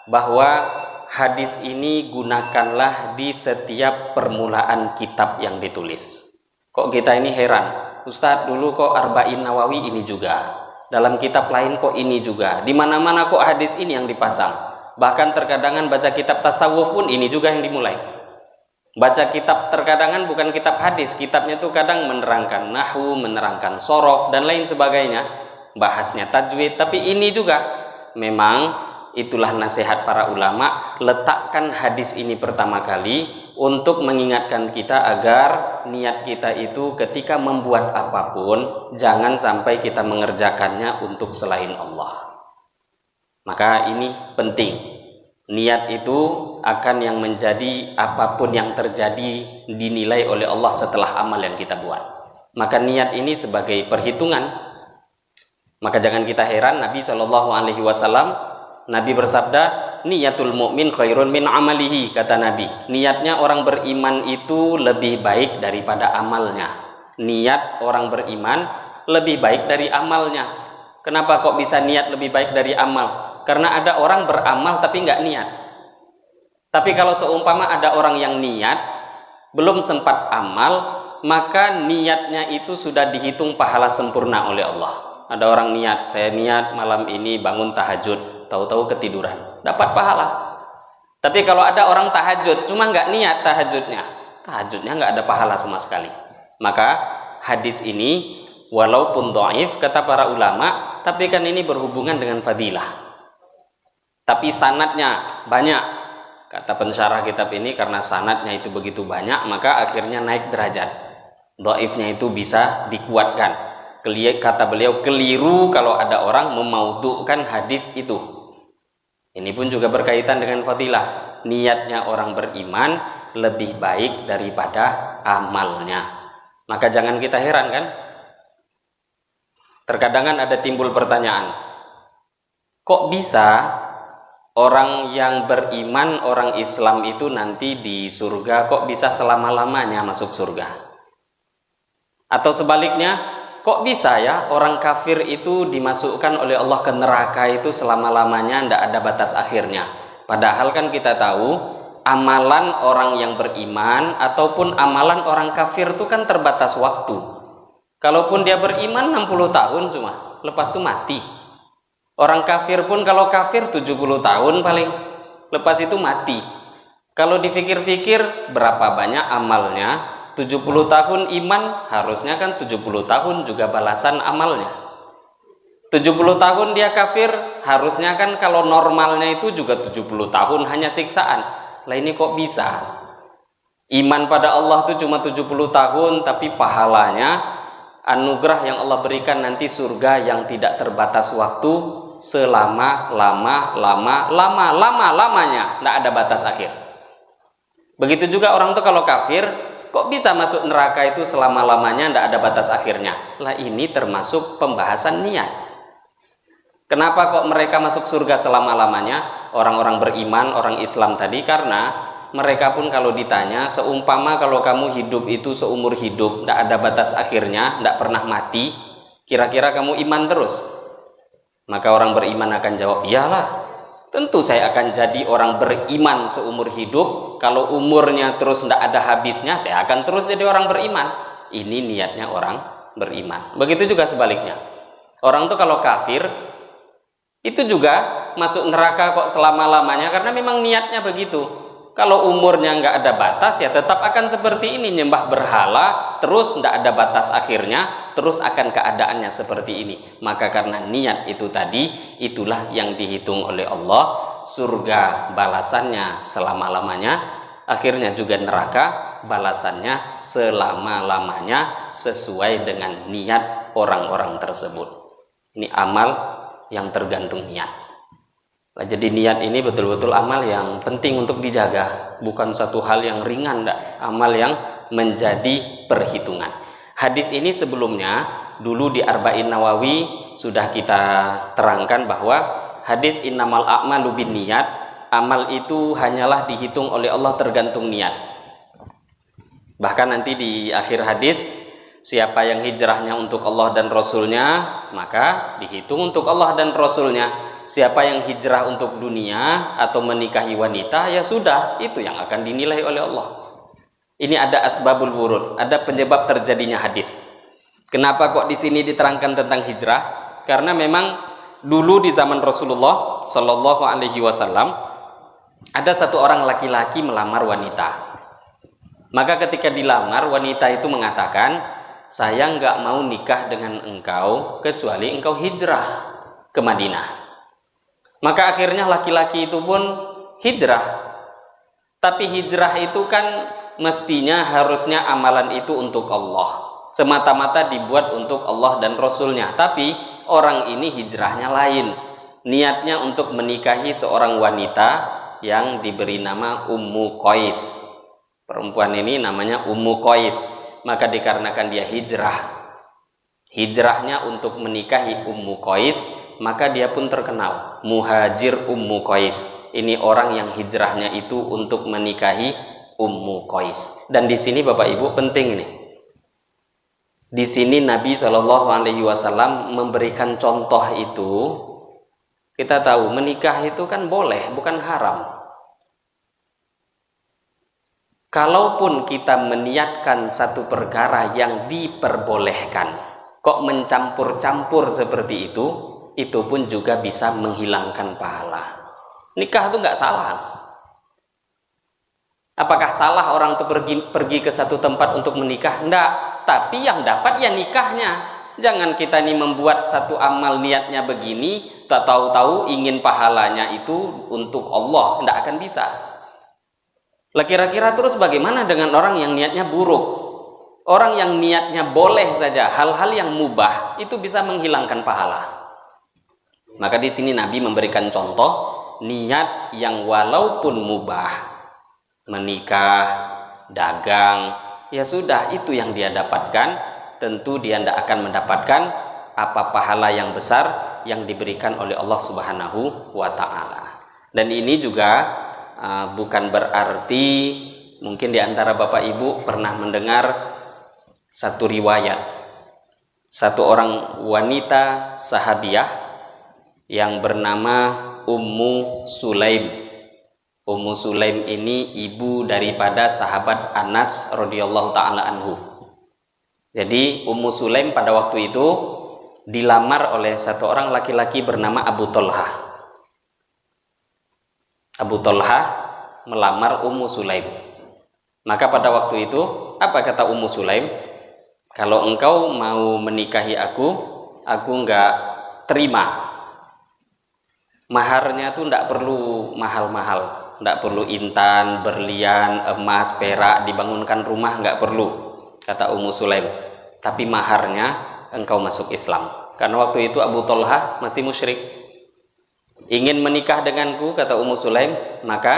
bahwa hadis ini gunakanlah di setiap permulaan kitab yang ditulis. Kok kita ini heran, Ustadz dulu kok Arba'in Nawawi ini juga, dalam kitab lain kok ini juga, di mana-mana kok hadis ini yang dipasang. Bahkan terkadangan baca kitab tasawuf pun ini juga yang dimulai. Baca kitab terkadangan bukan kitab hadis, kitabnya tuh kadang menerangkan nahwu, menerangkan sorof dan lain sebagainya, bahasnya tajwid, tapi ini juga memang itulah nasihat para ulama, letakkan hadis ini pertama kali untuk mengingatkan kita agar niat kita itu ketika membuat apapun jangan sampai kita mengerjakannya untuk selain Allah. Maka ini penting. Niat itu akan yang menjadi apapun yang terjadi dinilai oleh Allah setelah amal yang kita buat. Maka niat ini sebagai perhitungan. Maka jangan kita heran Nabi Shallallahu Alaihi Wasallam Nabi bersabda, niyatul mu'min khairun min amalihi, kata Nabi. Niatnya orang beriman itu lebih baik daripada amalnya. Niat orang beriman lebih baik dari amalnya. Kenapa kok bisa niat lebih baik dari amal? Karena ada orang beramal tapi nggak niat. Tapi kalau seumpama ada orang yang niat, belum sempat amal, maka niatnya itu sudah dihitung pahala sempurna oleh Allah. Ada orang niat, saya niat malam ini bangun tahajud, tahu-tahu ketiduran, dapat pahala. Tapi kalau ada orang tahajud, cuma nggak niat tahajudnya nggak ada pahala sama sekali. Maka hadis ini walaupun dhaif kata para ulama, tapi kan ini berhubungan dengan fadilah. Tapi sanadnya banyak, kata pensyarah kitab ini, karena sanadnya itu begitu banyak, maka akhirnya naik derajat. Dhaifnya itu bisa dikuatkan. Kata beliau, keliru kalau ada orang memaudhu'kan hadis itu. Ini pun juga berkaitan dengan fadilah. Niatnya orang beriman lebih baik daripada amalnya. Maka jangan kita heran kan? Terkadang ada timbul pertanyaan, kok bisa orang yang beriman, orang Islam itu nanti di surga, kok bisa selama-lamanya masuk surga? Atau sebaliknya, kok bisa ya orang kafir itu dimasukkan oleh Allah ke neraka itu selama-lamanya, tidak ada batas akhirnya? Padahal kan kita tahu amalan orang yang beriman ataupun amalan orang kafir itu kan terbatas waktu. Kalaupun dia beriman 60 tahun cuma, lepas itu mati. Orang kafir pun kalau kafir 70 tahun paling, lepas itu mati. Kalau dipikir-pikir berapa banyak amalnya? 70 tahun iman, harusnya kan 70 tahun juga balasan amalnya. 70 tahun dia kafir, harusnya kan kalau normalnya itu juga 70 tahun hanya siksaan. Lah ini kok bisa? Iman pada Allah itu cuma 70 tahun, tapi pahalanya, anugerah yang Allah berikan nanti surga yang tidak terbatas waktu, selama-lamanya, tidak ada batas akhir. Begitu juga orang tuh kalau kafir, kok bisa masuk neraka itu selama-lamanya, tidak ada batas akhirnya? Lah ini termasuk pembahasan niat. Kenapa kok mereka masuk surga selama-lamanya? Orang-orang beriman, orang Islam tadi, karena mereka pun kalau ditanya, seumpama kalau kamu hidup itu seumur hidup, tidak ada batas akhirnya, tidak pernah mati, kira-kira kamu iman terus? Maka orang beriman akan jawab, iyalah, tentu saya akan jadi orang beriman seumur hidup. Kalau umurnya terus tidak ada habisnya, saya akan terus jadi orang beriman. Ini niatnya orang beriman. Begitu juga sebaliknya. Orang tuh kalau kafir, itu juga masuk neraka kok selama-lamanya, karena memang niatnya begitu. Kalau umurnya nggak ada batas, ya tetap akan seperti ini, nyembah berhala, terus tidak ada batas akhirnya, terus akan keadaannya seperti ini. Maka karena niat itu tadi, itulah yang dihitung oleh Allah, surga balasannya selama-lamanya, akhirnya juga neraka balasannya selama-lamanya, sesuai dengan niat orang-orang tersebut. Ini amal yang tergantung niat. Nah, jadi niat ini betul-betul amal yang penting untuk dijaga, bukan satu hal yang ringan, amal yang menjadi perhitungan. Hadis ini sebelumnya dulu di Arba'in Nawawi sudah kita terangkan bahwa hadis innamal a'malu binniyat, amal itu hanyalah dihitung oleh Allah tergantung niat. Bahkan nanti di akhir hadis, siapa yang hijrahnya untuk Allah dan Rasulnya, maka dihitung untuk Allah dan Rasulnya. Siapa yang hijrah untuk dunia atau menikahi wanita, ya sudah, itu yang akan dinilai oleh Allah. Ini ada asbabul wurud, ada penyebab terjadinya hadis. Kenapa kok di sini diterangkan tentang hijrah? Karena memang dulu di zaman Rasulullah Shallallahu Alaihi Wasallam ada satu orang laki-laki melamar wanita. Maka ketika dilamar, wanita itu mengatakan, saya nggak mau nikah dengan engkau kecuali engkau hijrah ke Madinah. Maka akhirnya laki-laki itu pun hijrah. Tapi hijrah itu kan mestinya harusnya amalan itu untuk Allah, semata-mata dibuat untuk Allah dan Rasulnya. Tapi orang ini hijrahnya lain, niatnya untuk menikahi seorang wanita yang diberi nama Ummu Qais. Perempuan ini namanya Ummu Qais. Maka dikarenakan dia hijrahnya untuk menikahi Ummu Qais, maka dia pun terkenal Muhajir Ummu Qais. Ini orang yang hijrahnya itu untuk menikahi Ummu Qais. Dan di sini Bapak Ibu penting ini. Di sini Nabi SAW memberikan contoh itu. Kita tahu menikah itu kan boleh, bukan haram. Kalaupun kita meniatkan satu perkara yang diperbolehkan, kok mencampur-campur seperti itu pun juga bisa menghilangkan pahala. Nikah itu nggak salah. Apakah salah orang itu pergi ke satu tempat untuk menikah? Enggak, tapi yang dapat ya nikahnya. Jangan kita ini membuat satu amal niatnya begini, tak tahu-tahu ingin pahalanya itu untuk Allah, enggak akan bisa. Lah kira-kira terus bagaimana dengan orang yang niatnya buruk? Orang yang niatnya boleh saja, hal-hal yang mubah itu bisa menghilangkan pahala. Maka di sini Nabi memberikan contoh niat yang walaupun mubah, menikah, dagang, ya sudah itu yang dia dapatkan. Tentu dia tidak akan mendapatkan apa pahala yang besar yang diberikan oleh Allah Subhanahu wa Ta'ala. Dan ini juga bukan berarti mungkin di antara Bapak Ibu pernah mendengar satu riwayat satu orang wanita sahabiah yang bernama Ummu Sulaim. Ummu Sulaim ini ibu daripada sahabat Anas radhiyallahu taala anhu. Jadi Ummu Sulaim pada waktu itu dilamar oleh satu orang laki-laki bernama Abu Tolha. Abu Tolha melamar Ummu Sulaim. Maka pada waktu itu apa kata Ummu Sulaim? Kalau engkau mau menikahi aku enggak terima. Maharnya tuh enggak perlu mahal-mahal, enggak perlu intan, berlian, emas, perak, dibangunkan rumah enggak perlu. Kata Ummu Sulaim, tapi maharnya engkau masuk Islam. Karena waktu itu Abu Tolha masih musyrik. Ingin menikah denganku, kata Ummu Sulaim, maka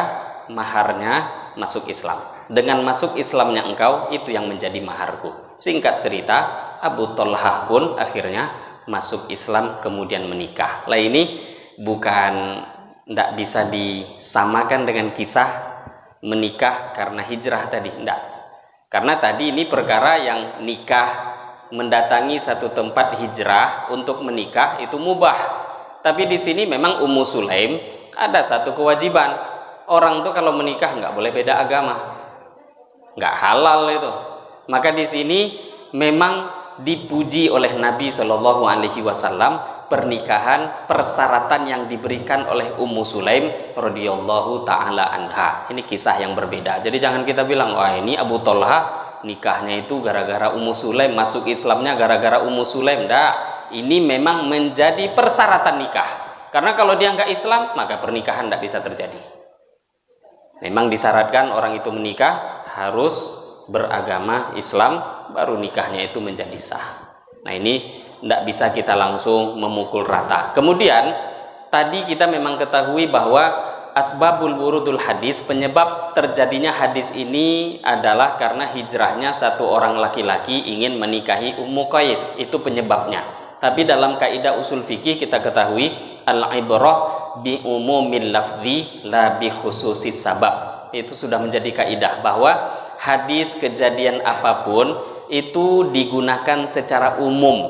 maharnya masuk Islam. Dengan masuk Islamnya engkau, itu yang menjadi maharku. Singkat cerita, Abu Tolha pun akhirnya masuk Islam kemudian menikah. Lah ini bukan, tidak bisa disamakan dengan kisah menikah karena hijrah tadi, tidak. Karena tadi ini perkara yang nikah, mendatangi satu tempat hijrah untuk menikah itu mubah. Tapi di sini memang Ummu Sulaim ada satu kewajiban. Orang tuh kalau menikah nggak boleh beda agama, nggak halal itu. Maka di sini memang dipuji oleh Nabi Shallallahu Alaihi Wasallam pernikahan persyaratan yang diberikan oleh Ummu Sulaim radhiyallahu taala anha. Ini kisah yang berbeda. Jadi jangan kita bilang wah ini Abu Tolha nikahnya itu gara-gara Ummu Sulaim, masuk Islamnya gara-gara Ummu Sulaim. Enggak, ini memang menjadi persyaratan nikah. Karena kalau dia nggak Islam maka pernikahan tidak bisa terjadi. Memang disyaratkan orang itu menikah harus beragama Islam, baru nikahnya itu menjadi sah. Nah ini tidak bisa kita langsung memukul rata. Kemudian tadi kita memang ketahui bahwa asbabul wurudul hadis, penyebab terjadinya hadis ini adalah karena hijrahnya satu orang laki-laki ingin menikahi Ummu Qais. Itu penyebabnya. Tapi dalam kaidah usul fikih kita ketahui al-ibrah bi umumil lafzi la bi khususis sabab. Itu sudah menjadi kaidah bahwa hadis kejadian apapun itu digunakan secara umum,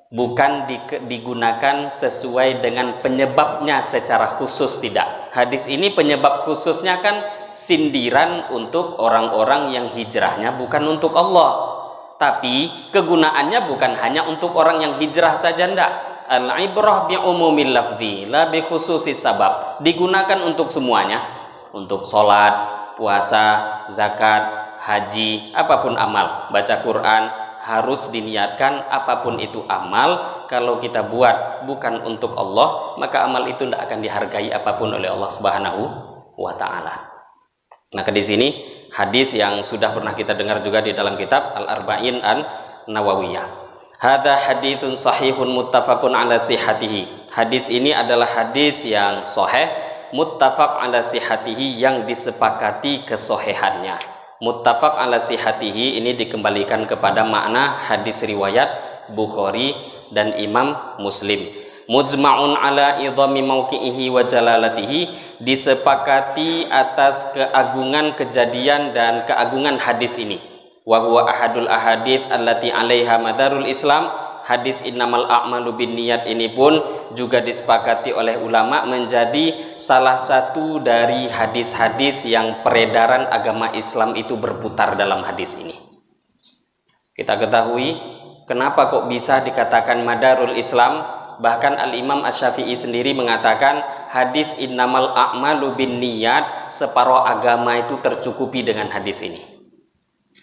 bukan digunakan sesuai dengan penyebabnya secara khusus, tidak. Hadis ini penyebab khususnya kan sindiran untuk orang-orang yang hijrahnya bukan untuk Allah. Tapi kegunaannya bukan hanya untuk orang yang hijrah saja, ndak. Al-ibrah bi umumil lafzi la bi khususis sabab. Digunakan untuk semuanya. Untuk sholat, puasa, zakat, haji, apapun amal, baca Quran, harus diniatkan apapun itu amal. Kalau kita buat bukan untuk Allah, maka amal itu tidak akan dihargai apapun oleh Allah Subhanahu wa Ta'ala. Maka di sini hadis yang sudah pernah kita dengar juga di dalam kitab Al-Arba'in An-Nawawiyah. Hadza haditsun sahihun muttafaqun ala sihhatihi. Hadis ini adalah hadis yang sahih, muttafaq ala sihhatihi, yang disepakati kesohihannya. Muttafaq ala sihhatihi ini dikembalikan kepada makna hadis riwayat Bukhari dan Imam Muslim. Mujma'un ala idhami mauqi'ihi wa jalalatihi, disepakati atas keagungan kejadian dan keagungan hadis ini. Wa huwa ahadul ahadits allati 'alaiha madarul Islam. Hadis innamal a'malu binniyat ini pun juga disepakati oleh ulama menjadi salah satu dari hadis-hadis yang peredaran agama Islam itu berputar dalam hadis ini. Kita ketahui kenapa kok bisa dikatakan madarul Islam. Bahkan Al-Imam Asy-Syafi'i sendiri mengatakan hadis innamal a'malu binniyat, separuh agama itu tercukupi dengan hadis ini.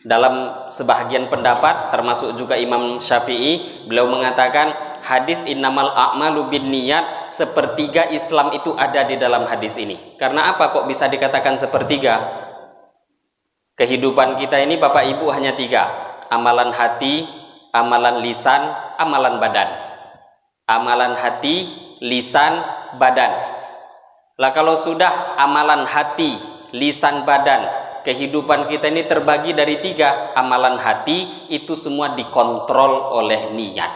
Dalam sebahagian pendapat termasuk juga Imam Syafi'i, beliau mengatakan hadis innamal a'malu binniyat, sepertiga Islam itu ada di dalam hadis ini. Karena apa kok bisa dikatakan sepertiga? Kehidupan kita ini Bapak Ibu hanya 3. Amalan hati, amalan lisan, amalan badan. Amalan hati, lisan, badan. Lah kalau sudah amalan hati, lisan, badan, kehidupan kita ini terbagi dari 3. Amalan hati itu semua dikontrol oleh niat.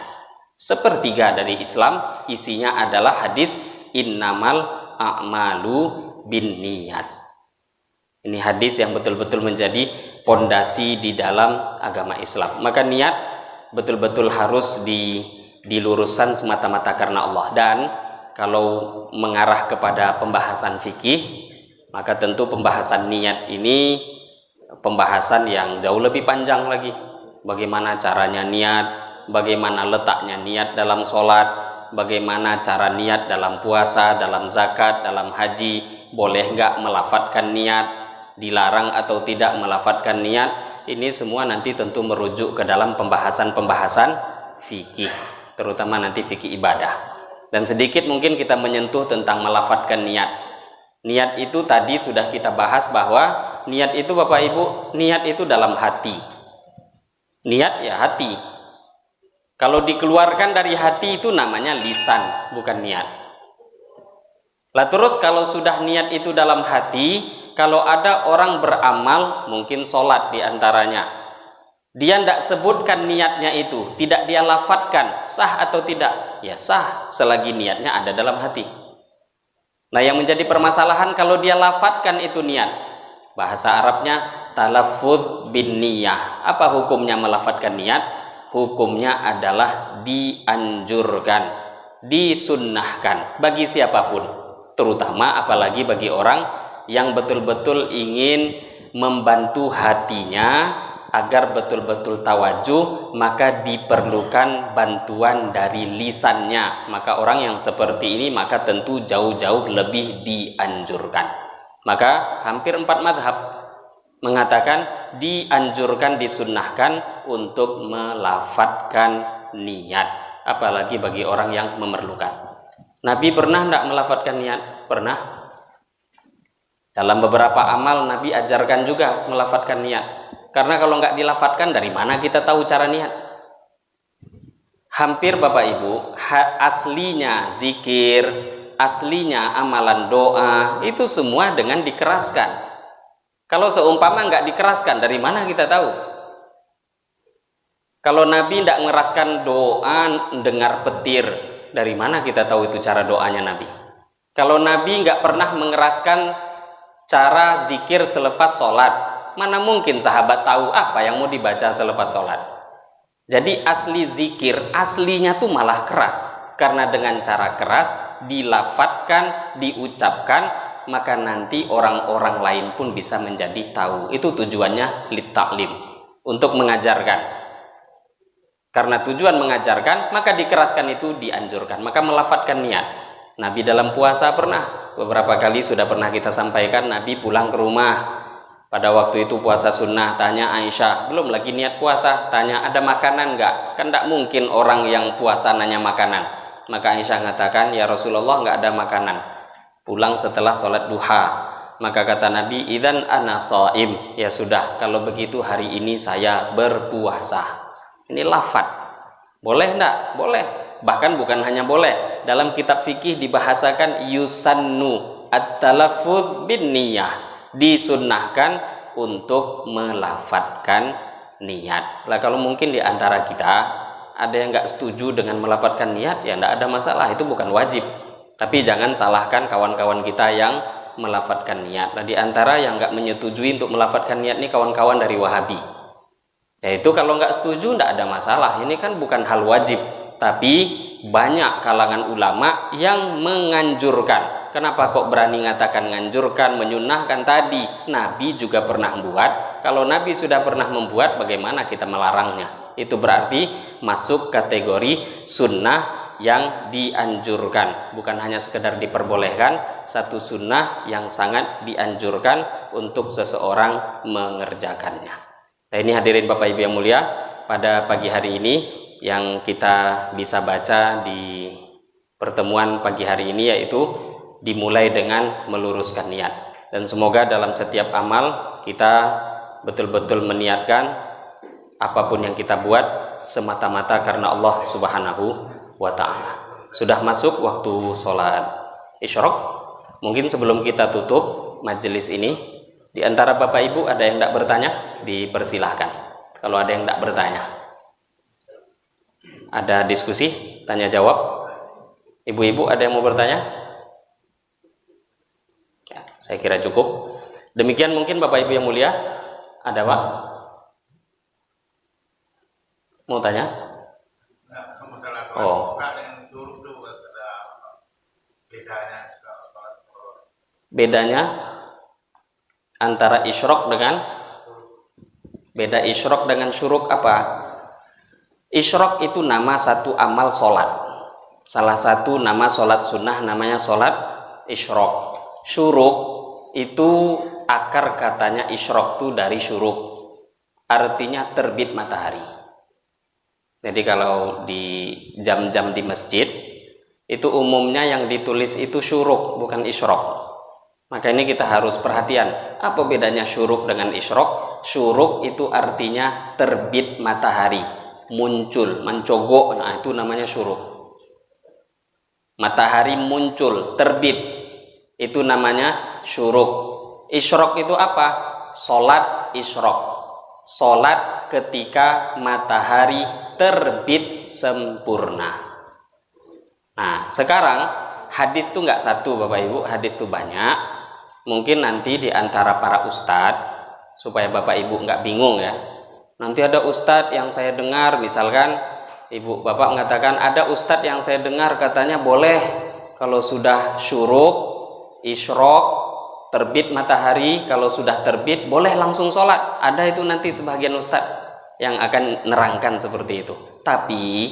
Sepertiga dari Islam isinya adalah hadis innamal a'malu binniyat. Ini hadis yang betul-betul menjadi pondasi di dalam agama Islam. Maka niat betul-betul harus diluruskan semata-mata karena Allah. Dan kalau mengarah kepada pembahasan fikih, maka tentu pembahasan niat ini pembahasan yang jauh lebih panjang lagi. Bagaimana caranya niat, bagaimana letaknya niat dalam sholat, bagaimana cara niat dalam puasa, dalam zakat, dalam haji, boleh nggak melafadzkan niat, dilarang atau tidak melafadzkan niat. Ini semua nanti tentu merujuk ke dalam pembahasan-pembahasan fikih, terutama nanti fikih ibadah. Dan sedikit mungkin kita menyentuh tentang melafadzkan niat. Niat itu tadi sudah kita bahas bahwa niat itu Bapak Ibu, niat itu dalam hati. Niat ya hati. Kalau dikeluarkan dari hati itu namanya lisan, bukan niat. Lah terus kalau sudah niat itu dalam hati, kalau ada orang beramal, mungkin sholat diantaranya, dia tidak sebutkan niatnya itu, tidak dia lafadzkan, sah atau tidak? Ya sah, selagi niatnya ada dalam hati. Nah yang menjadi permasalahan kalau dia lafadzkan itu niat, bahasa Arabnya talaffuz bin niyah. Apa hukumnya melafadzkan niat? Hukumnya adalah dianjurkan, disunnahkan bagi siapapun, terutama apalagi bagi orang yang betul-betul ingin membantu hatinya agar betul-betul tawajuh, maka diperlukan bantuan dari lisannya. Maka orang yang seperti ini maka tentu jauh-jauh lebih dianjurkan. Maka hampir 4 mazhab mengatakan dianjurkan, disunnahkan untuk melafadzkan niat, apalagi bagi orang yang memerlukan. Nabi pernah tidak melafadzkan niat? Pernah. Dalam beberapa amal Nabi ajarkan juga melafadzkan niat. Karena kalau nggak dilafadzkan, dari mana kita tahu cara niat? Hampir Bapak Ibu, aslinya zikir, aslinya amalan doa, itu semua dengan dikeraskan. Kalau seumpama nggak dikeraskan, dari mana kita tahu? Kalau Nabi tidak mengeraskan doa, dengar petir, dari mana kita tahu itu cara doanya Nabi? Kalau Nabi nggak pernah mengeraskan cara zikir selepas sholat, mana mungkin sahabat tahu apa yang mau dibaca selepas sholat? Jadi asli zikir, aslinya tuh malah keras. Karena dengan cara keras, dilafadzkan, diucapkan, maka nanti orang-orang lain pun bisa menjadi tahu. Itu tujuannya litaklim, untuk mengajarkan. Karena tujuan mengajarkan, maka dikeraskan itu dianjurkan. Maka melafadzkan niat. Nabi dalam puasa pernah, beberapa kali sudah pernah kita sampaikan, Nabi pulang ke rumah. Pada waktu itu puasa sunnah, tanya Aisyah, belum lagi niat puasa, tanya ada makanan enggak? Kan tidak mungkin orang yang puasa nanya makanan. Maka Aisyah mengatakan, ya Rasulullah enggak ada makanan. Pulang setelah sholat duha. Maka kata Nabi, idzan ana shaim. Ya sudah, kalau begitu hari ini saya berpuasa. Ini lafadz. Boleh enggak? Boleh. Bahkan bukan hanya boleh. Dalam kitab fikih dibahasakan yusannu at-talaffuz bin niyah. Disunnahkan untuk melafadzkan niat. Lah kalau mungkin di antara kita ada yang nggak setuju dengan melafadzkan niat, ya nggak ada masalah, itu bukan wajib. Tapi jangan salahkan kawan-kawan kita yang melafadzkan niat. Nah, di antara yang nggak menyetujui untuk melafadzkan niat ini kawan-kawan dari Wahabi. Yaitu kalau nggak setuju nggak ada masalah. Ini kan bukan hal wajib, tapi banyak kalangan ulama yang menganjurkan. Kenapa kok berani mengatakan menganjurkan, menyunahkan tadi? Nabi juga pernah membuat. Kalau Nabi sudah pernah membuat, bagaimana kita melarangnya? Itu berarti masuk kategori sunnah yang dianjurkan, bukan hanya sekedar diperbolehkan, satu sunnah yang sangat dianjurkan untuk seseorang mengerjakannya. Nah, ini hadirin Bapak Ibu yang mulia, pada pagi hari ini yang kita bisa baca di pertemuan pagi hari ini yaitu dimulai dengan meluruskan niat. Dan semoga dalam setiap amal kita betul-betul meniatkan apapun yang kita buat semata-mata karena Allah Subhanahu wa ta'ala. Sudah masuk waktu sholat isyraq. Mungkin sebelum kita tutup majelis ini, di antara Bapak Ibu ada yang tidak bertanya? Dipersilahkan. Kalau ada yang tidak bertanya, ada diskusi, tanya jawab. Ibu-ibu ada yang mau bertanya? Ya, saya kira cukup. Demikian mungkin Bapak Ibu yang mulia. Ada Pak? Mau tanya? Oh. Bedanya antara isyraq dengan syuruk apa? Isyraq itu nama satu amal sholat. Salah satu nama sholat sunnah namanya sholat isyraq. Syuruk itu akar katanya isyraq itu dari syuruk. Artinya terbit matahari. Jadi kalau di jam-jam di masjid itu umumnya yang ditulis itu syuruk, bukan isyraq. Maka ini kita harus perhatian, apa bedanya syuruk dengan isyraq? Syuruk itu artinya terbit matahari, muncul, mencogok, nah itu namanya syuruk. Matahari muncul, terbit, itu namanya syuruk. Isyraq itu apa? Salat isyraq. Salat ketika matahari terbit sempurna. Nah, sekarang hadis itu nggak satu Bapak Ibu, hadis itu banyak. Mungkin nanti di antara para ustadz, supaya Bapak Ibu nggak bingung ya. Nanti ada ustadz yang saya dengar, misalkan Ibu Bapak mengatakan ada ustadz yang saya dengar katanya boleh kalau sudah syuruk, isyraq, terbit matahari, kalau sudah terbit boleh langsung sholat. Ada itu nanti sebagian ustadz yang akan nerangkan seperti itu. Tapi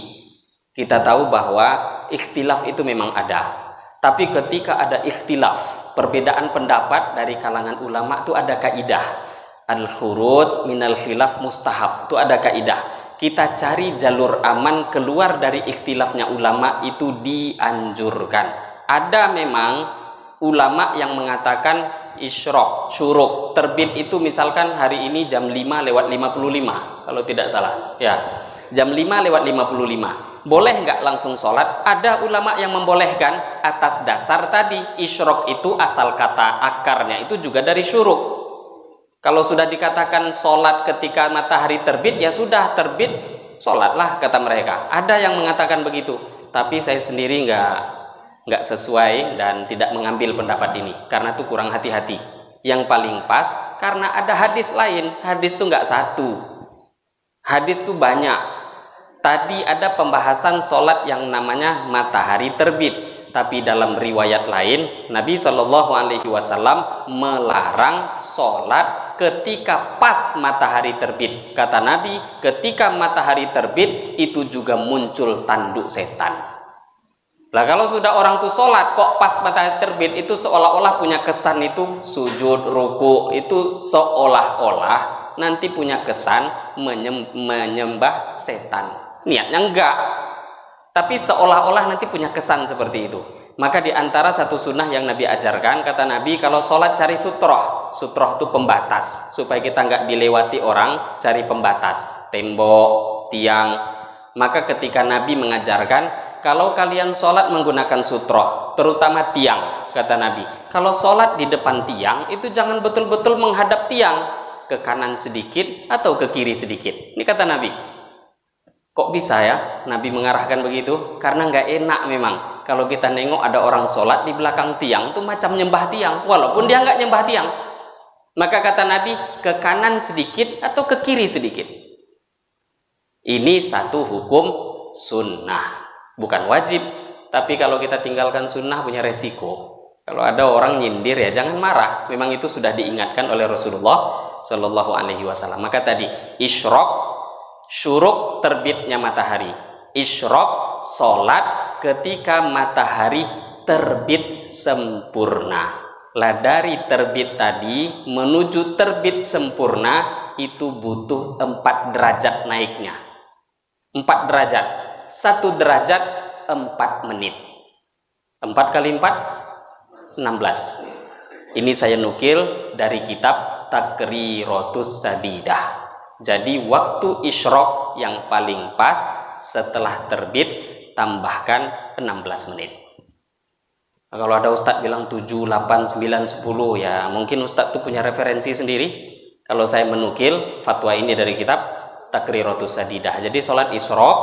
kita tahu bahwa ikhtilaf itu memang ada. Tapi ketika ada ikhtilaf, perbedaan pendapat dari kalangan ulama itu ada kaidah. Al-khuruj minal khilaf mustahab. Itu ada kaidah. Kita cari jalur aman keluar dari ikhtilafnya ulama itu dianjurkan. Ada memang ulama yang mengatakan isyraq, syuruk, terbit itu misalkan hari ini jam 5:55 kalau tidak salah. Ya, jam 5:55. Boleh nggak langsung sholat? Ada ulama yang membolehkan atas dasar tadi isyraq itu asal kata akarnya itu juga dari syuruk. Kalau sudah dikatakan sholat ketika matahari terbit, ya sudah terbit, sholatlah kata mereka. Ada yang mengatakan begitu, tapi saya sendiri nggak sesuai dan tidak mengambil pendapat ini karena itu kurang hati-hati. Yang paling pas karena ada hadis lain. Hadis itu nggak satu, hadis itu banyak. Tadi ada pembahasan sholat yang namanya matahari terbit, tapi dalam riwayat lain Nabi Shallallahu Alaihi Wasallam melarang sholat ketika pas matahari terbit. Kata Nabi, ketika matahari terbit itu juga muncul tanduk setan. Lah kalau sudah orang tuh sholat kok pas matahari terbit, itu seolah-olah punya kesan itu sujud, ruku, itu seolah-olah nanti punya kesan menyembah setan. Niatnya enggak, tapi seolah-olah nanti punya kesan seperti itu. Maka di antara satu sunnah yang Nabi ajarkan, kata Nabi, kalau sholat cari sutroh. Sutroh itu pembatas, supaya kita enggak dilewati orang, cari pembatas, tembok, tiang. Maka ketika Nabi mengajarkan, kalau kalian sholat menggunakan sutroh, terutama tiang, kata Nabi, kalau sholat di depan tiang, itu jangan betul-betul menghadap tiang, ke kanan sedikit atau ke kiri sedikit. Ini kata Nabi. Kok bisa ya Nabi mengarahkan begitu? Karena nggak enak memang. Kalau kita nengok ada orang sholat di belakang tiang, itu macam nyembah tiang. Walaupun dia nggak nyembah tiang. Maka kata Nabi, ke kanan sedikit atau ke kiri sedikit. Ini satu hukum sunnah. Bukan wajib. Tapi kalau kita tinggalkan sunnah punya resiko. Kalau ada orang nyindir ya jangan marah. Memang itu sudah diingatkan oleh Rasulullah Shallallahu Alaihi Wasallam. Maka tadi isyraq, syuruk terbitnya matahari. Isyraq, sholat ketika matahari terbit sempurna. Lah dari terbit tadi menuju terbit sempurna itu butuh 4 derajat naiknya. 4 derajat. 1 derajat 4 menit. 4 kali 4 16. Ini saya nukil dari kitab Taqriratus Sadidah. Jadi waktu isyraq yang paling pas setelah terbit tambahkan 16 menit. Nah, kalau ada ustadz bilang 7, 8, 9, 10 ya mungkin ustadz itu punya referensi sendiri. Kalau saya menukil fatwa ini dari kitab Taqriratus Sadidah. Jadi sholat isyraq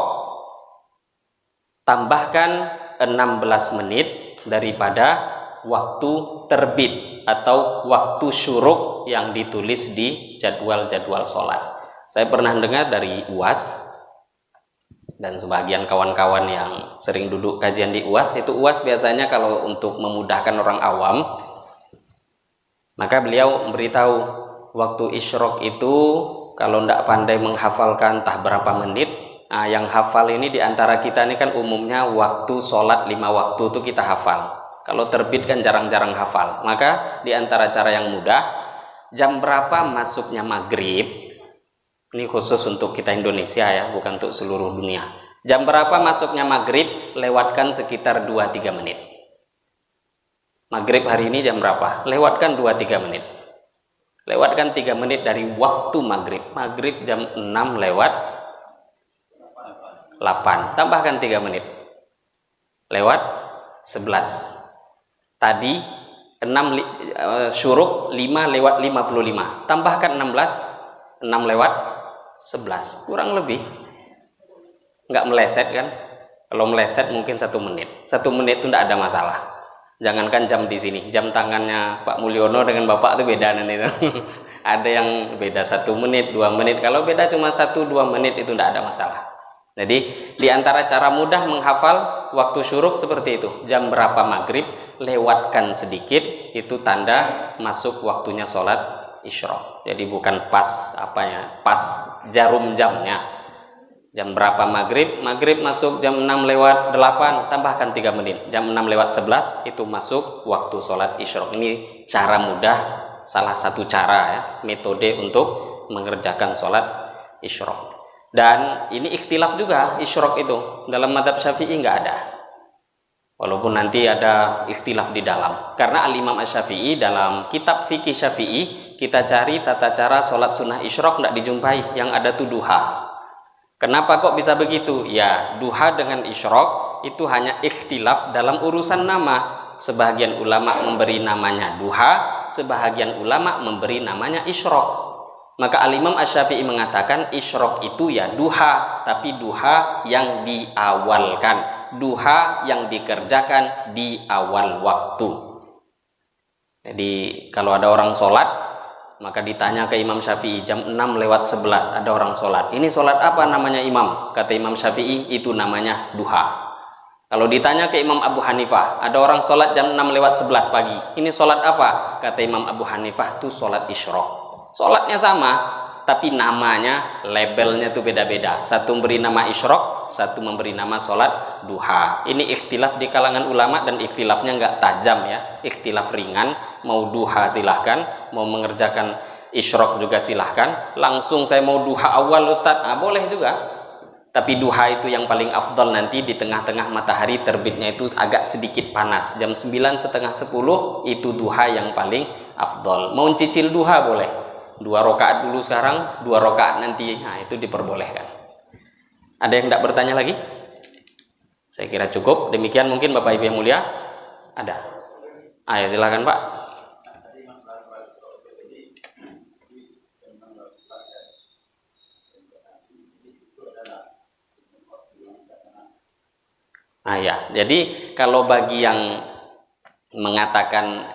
tambahkan 16 menit daripada waktu terbit atau waktu syuruk yang ditulis di jadwal-jadwal sholat. Saya pernah dengar dari UAS dan sebagian kawan-kawan yang sering duduk kajian di UAS, itu UAS biasanya kalau untuk memudahkan orang awam, maka beliau memberitahu waktu isyraq itu kalau tidak pandai menghafalkan entah berapa menit. Nah, yang hafal ini diantara kita ini kan umumnya waktu sholat 5 waktu itu kita hafal. Kalau terbit kan jarang-jarang hafal. Maka diantara cara yang mudah, jam berapa masuknya maghrib, ini khusus untuk kita Indonesia ya, bukan untuk seluruh dunia. Jam berapa masuknya maghrib, lewatkan sekitar 2-3 menit. Maghrib hari ini jam berapa? Lewatkan 2-3 menit. Lewatkan 3 menit dari waktu maghrib. Maghrib jam 6 lewat 8. Tambahkan 3 menit. Lewat 11. Tadi 6 syuruk 5 lewat 55. Tambahkan 16, 6 lewat 11. Kurang lebih. Nggak meleset kan? Kalau meleset mungkin 1 menit. 1 menit itu tidak ada masalah. Jangankan jam di sini. Jam tangannya Pak Mulyono dengan Bapak itu beda nanti itu. Ada yang beda 1 menit, 2 menit. Kalau beda cuma 1-2 menit itu tidak ada masalah. Jadi di antara cara mudah menghafal waktu syuruk seperti itu. Jam berapa maghrib, lewatkan sedikit, itu tanda masuk waktunya sholat isyraq. Jadi bukan pas pas jarum jamnya. Jam berapa maghrib? Maghrib masuk jam 6 lewat 8, tambahkan 3 menit. Jam 6 lewat 11 itu masuk waktu sholat isyraq. Ini cara mudah, salah satu cara ya, metode untuk mengerjakan sholat isyraq. Dan ini ikhtilaf juga isyraq itu. Dalam mazhab Syafi'i nggak ada. Walaupun nanti ada ikhtilaf di dalam. Karena Al-Imam Asy-Syafi'i dalam kitab fikih Syafi'i, kita cari tata cara sholat sunnah isyraq nggak dijumpai. Yang ada tuh duha. Kenapa kok bisa begitu? Ya, duha dengan isyraq itu hanya ikhtilaf dalam urusan nama. Sebagian ulama memberi namanya duha, sebagian ulama memberi namanya isyraq. Maka Al-Imam Asy-Syafi'i mengatakan isyraq itu ya duha, tapi duha yang diawalkan, duha yang dikerjakan di awal waktu. Jadi kalau ada orang sholat, maka ditanya ke Imam Syafi'i jam 6 lewat 11 ada orang sholat. Ini sholat apa namanya Imam? Kata Imam Syafi'i itu namanya duha. Kalau ditanya ke Imam Abu Hanifah, ada orang sholat jam 6 lewat 11 pagi. Ini sholat apa? Kata Imam Abu Hanifah itu sholat isyraq. Sholatnya sama, tapi namanya, labelnya itu beda-beda. Satu memberi nama isyraq, satu memberi nama sholat duha. Ini ikhtilaf di kalangan ulama dan ikhtilafnya nggak tajam ya. Ikhtilaf ringan, mau duha silahkan, mau mengerjakan isyraq juga silahkan. Langsung saya mau duha awal Ustaz, boleh juga. Tapi duha itu yang paling afdal nanti di tengah-tengah matahari terbitnya itu agak sedikit panas. Jam 9 setengah 10 itu duha yang paling afdal. Mau cicil duha boleh. 2 rakaat dulu sekarang, 2 rakaat nanti, nah itu diperbolehkan. Ada yang tidak bertanya lagi? Saya kira cukup. Demikian mungkin Bapak Ibu yang mulia. Ada? Ayo silakan Pak. Ya, jadi kalau bagi yang mengatakan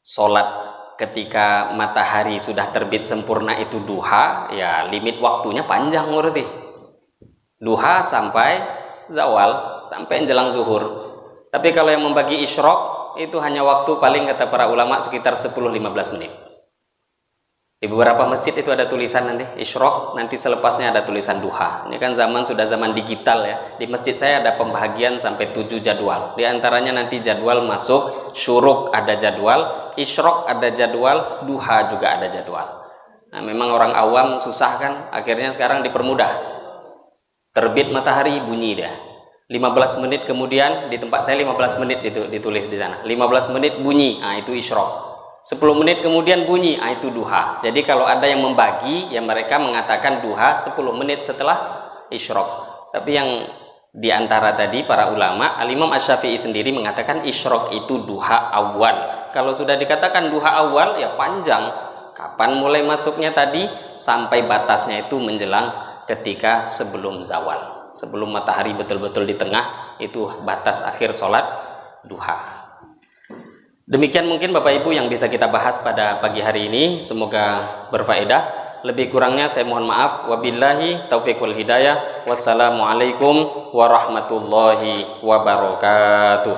sholat ketika matahari sudah terbit sempurna itu duha, ya limit waktunya panjang berarti. Duha sampai zawal, sampai menjelang zuhur. Tapi kalau yang membagi isyraq itu hanya waktu paling kata para ulama sekitar 10-15 menit. Di beberapa masjid itu ada tulisan nanti isyraq, nanti selepasnya ada tulisan duha. Ini kan sudah zaman digital ya. Di masjid saya ada pembagian sampai 7 jadwal. Di antaranya nanti jadwal masuk syuruk ada jadwal, isyraq ada jadwal, duha juga ada jadwal. Nah, memang orang awam susah kan, akhirnya sekarang dipermudah. Terbit matahari bunyi dia. 15 menit kemudian di tempat saya 15 menit ditulis di sana. 15 menit bunyi, itu isyraq. 10 menit kemudian bunyi, itu duha. Jadi kalau ada yang membagi, ya mereka mengatakan duha 10 menit setelah isyraq. Tapi yang diantara tadi para ulama, Al-Imam Asy-Syafi'i sendiri mengatakan isyraq itu duha awal. Kalau sudah dikatakan duha awal, ya panjang. Kapan mulai masuknya tadi? Sampai batasnya itu menjelang ketika sebelum zawal. Sebelum matahari betul-betul di tengah, itu batas akhir sholat duha. Demikian mungkin Bapak Ibu yang bisa kita bahas pada pagi hari ini. Semoga berfaedah. Lebih kurangnya saya mohon maaf. Wabillahi taufiq wal hidayah. Wassalamualaikum warahmatullahi wabarakatuh.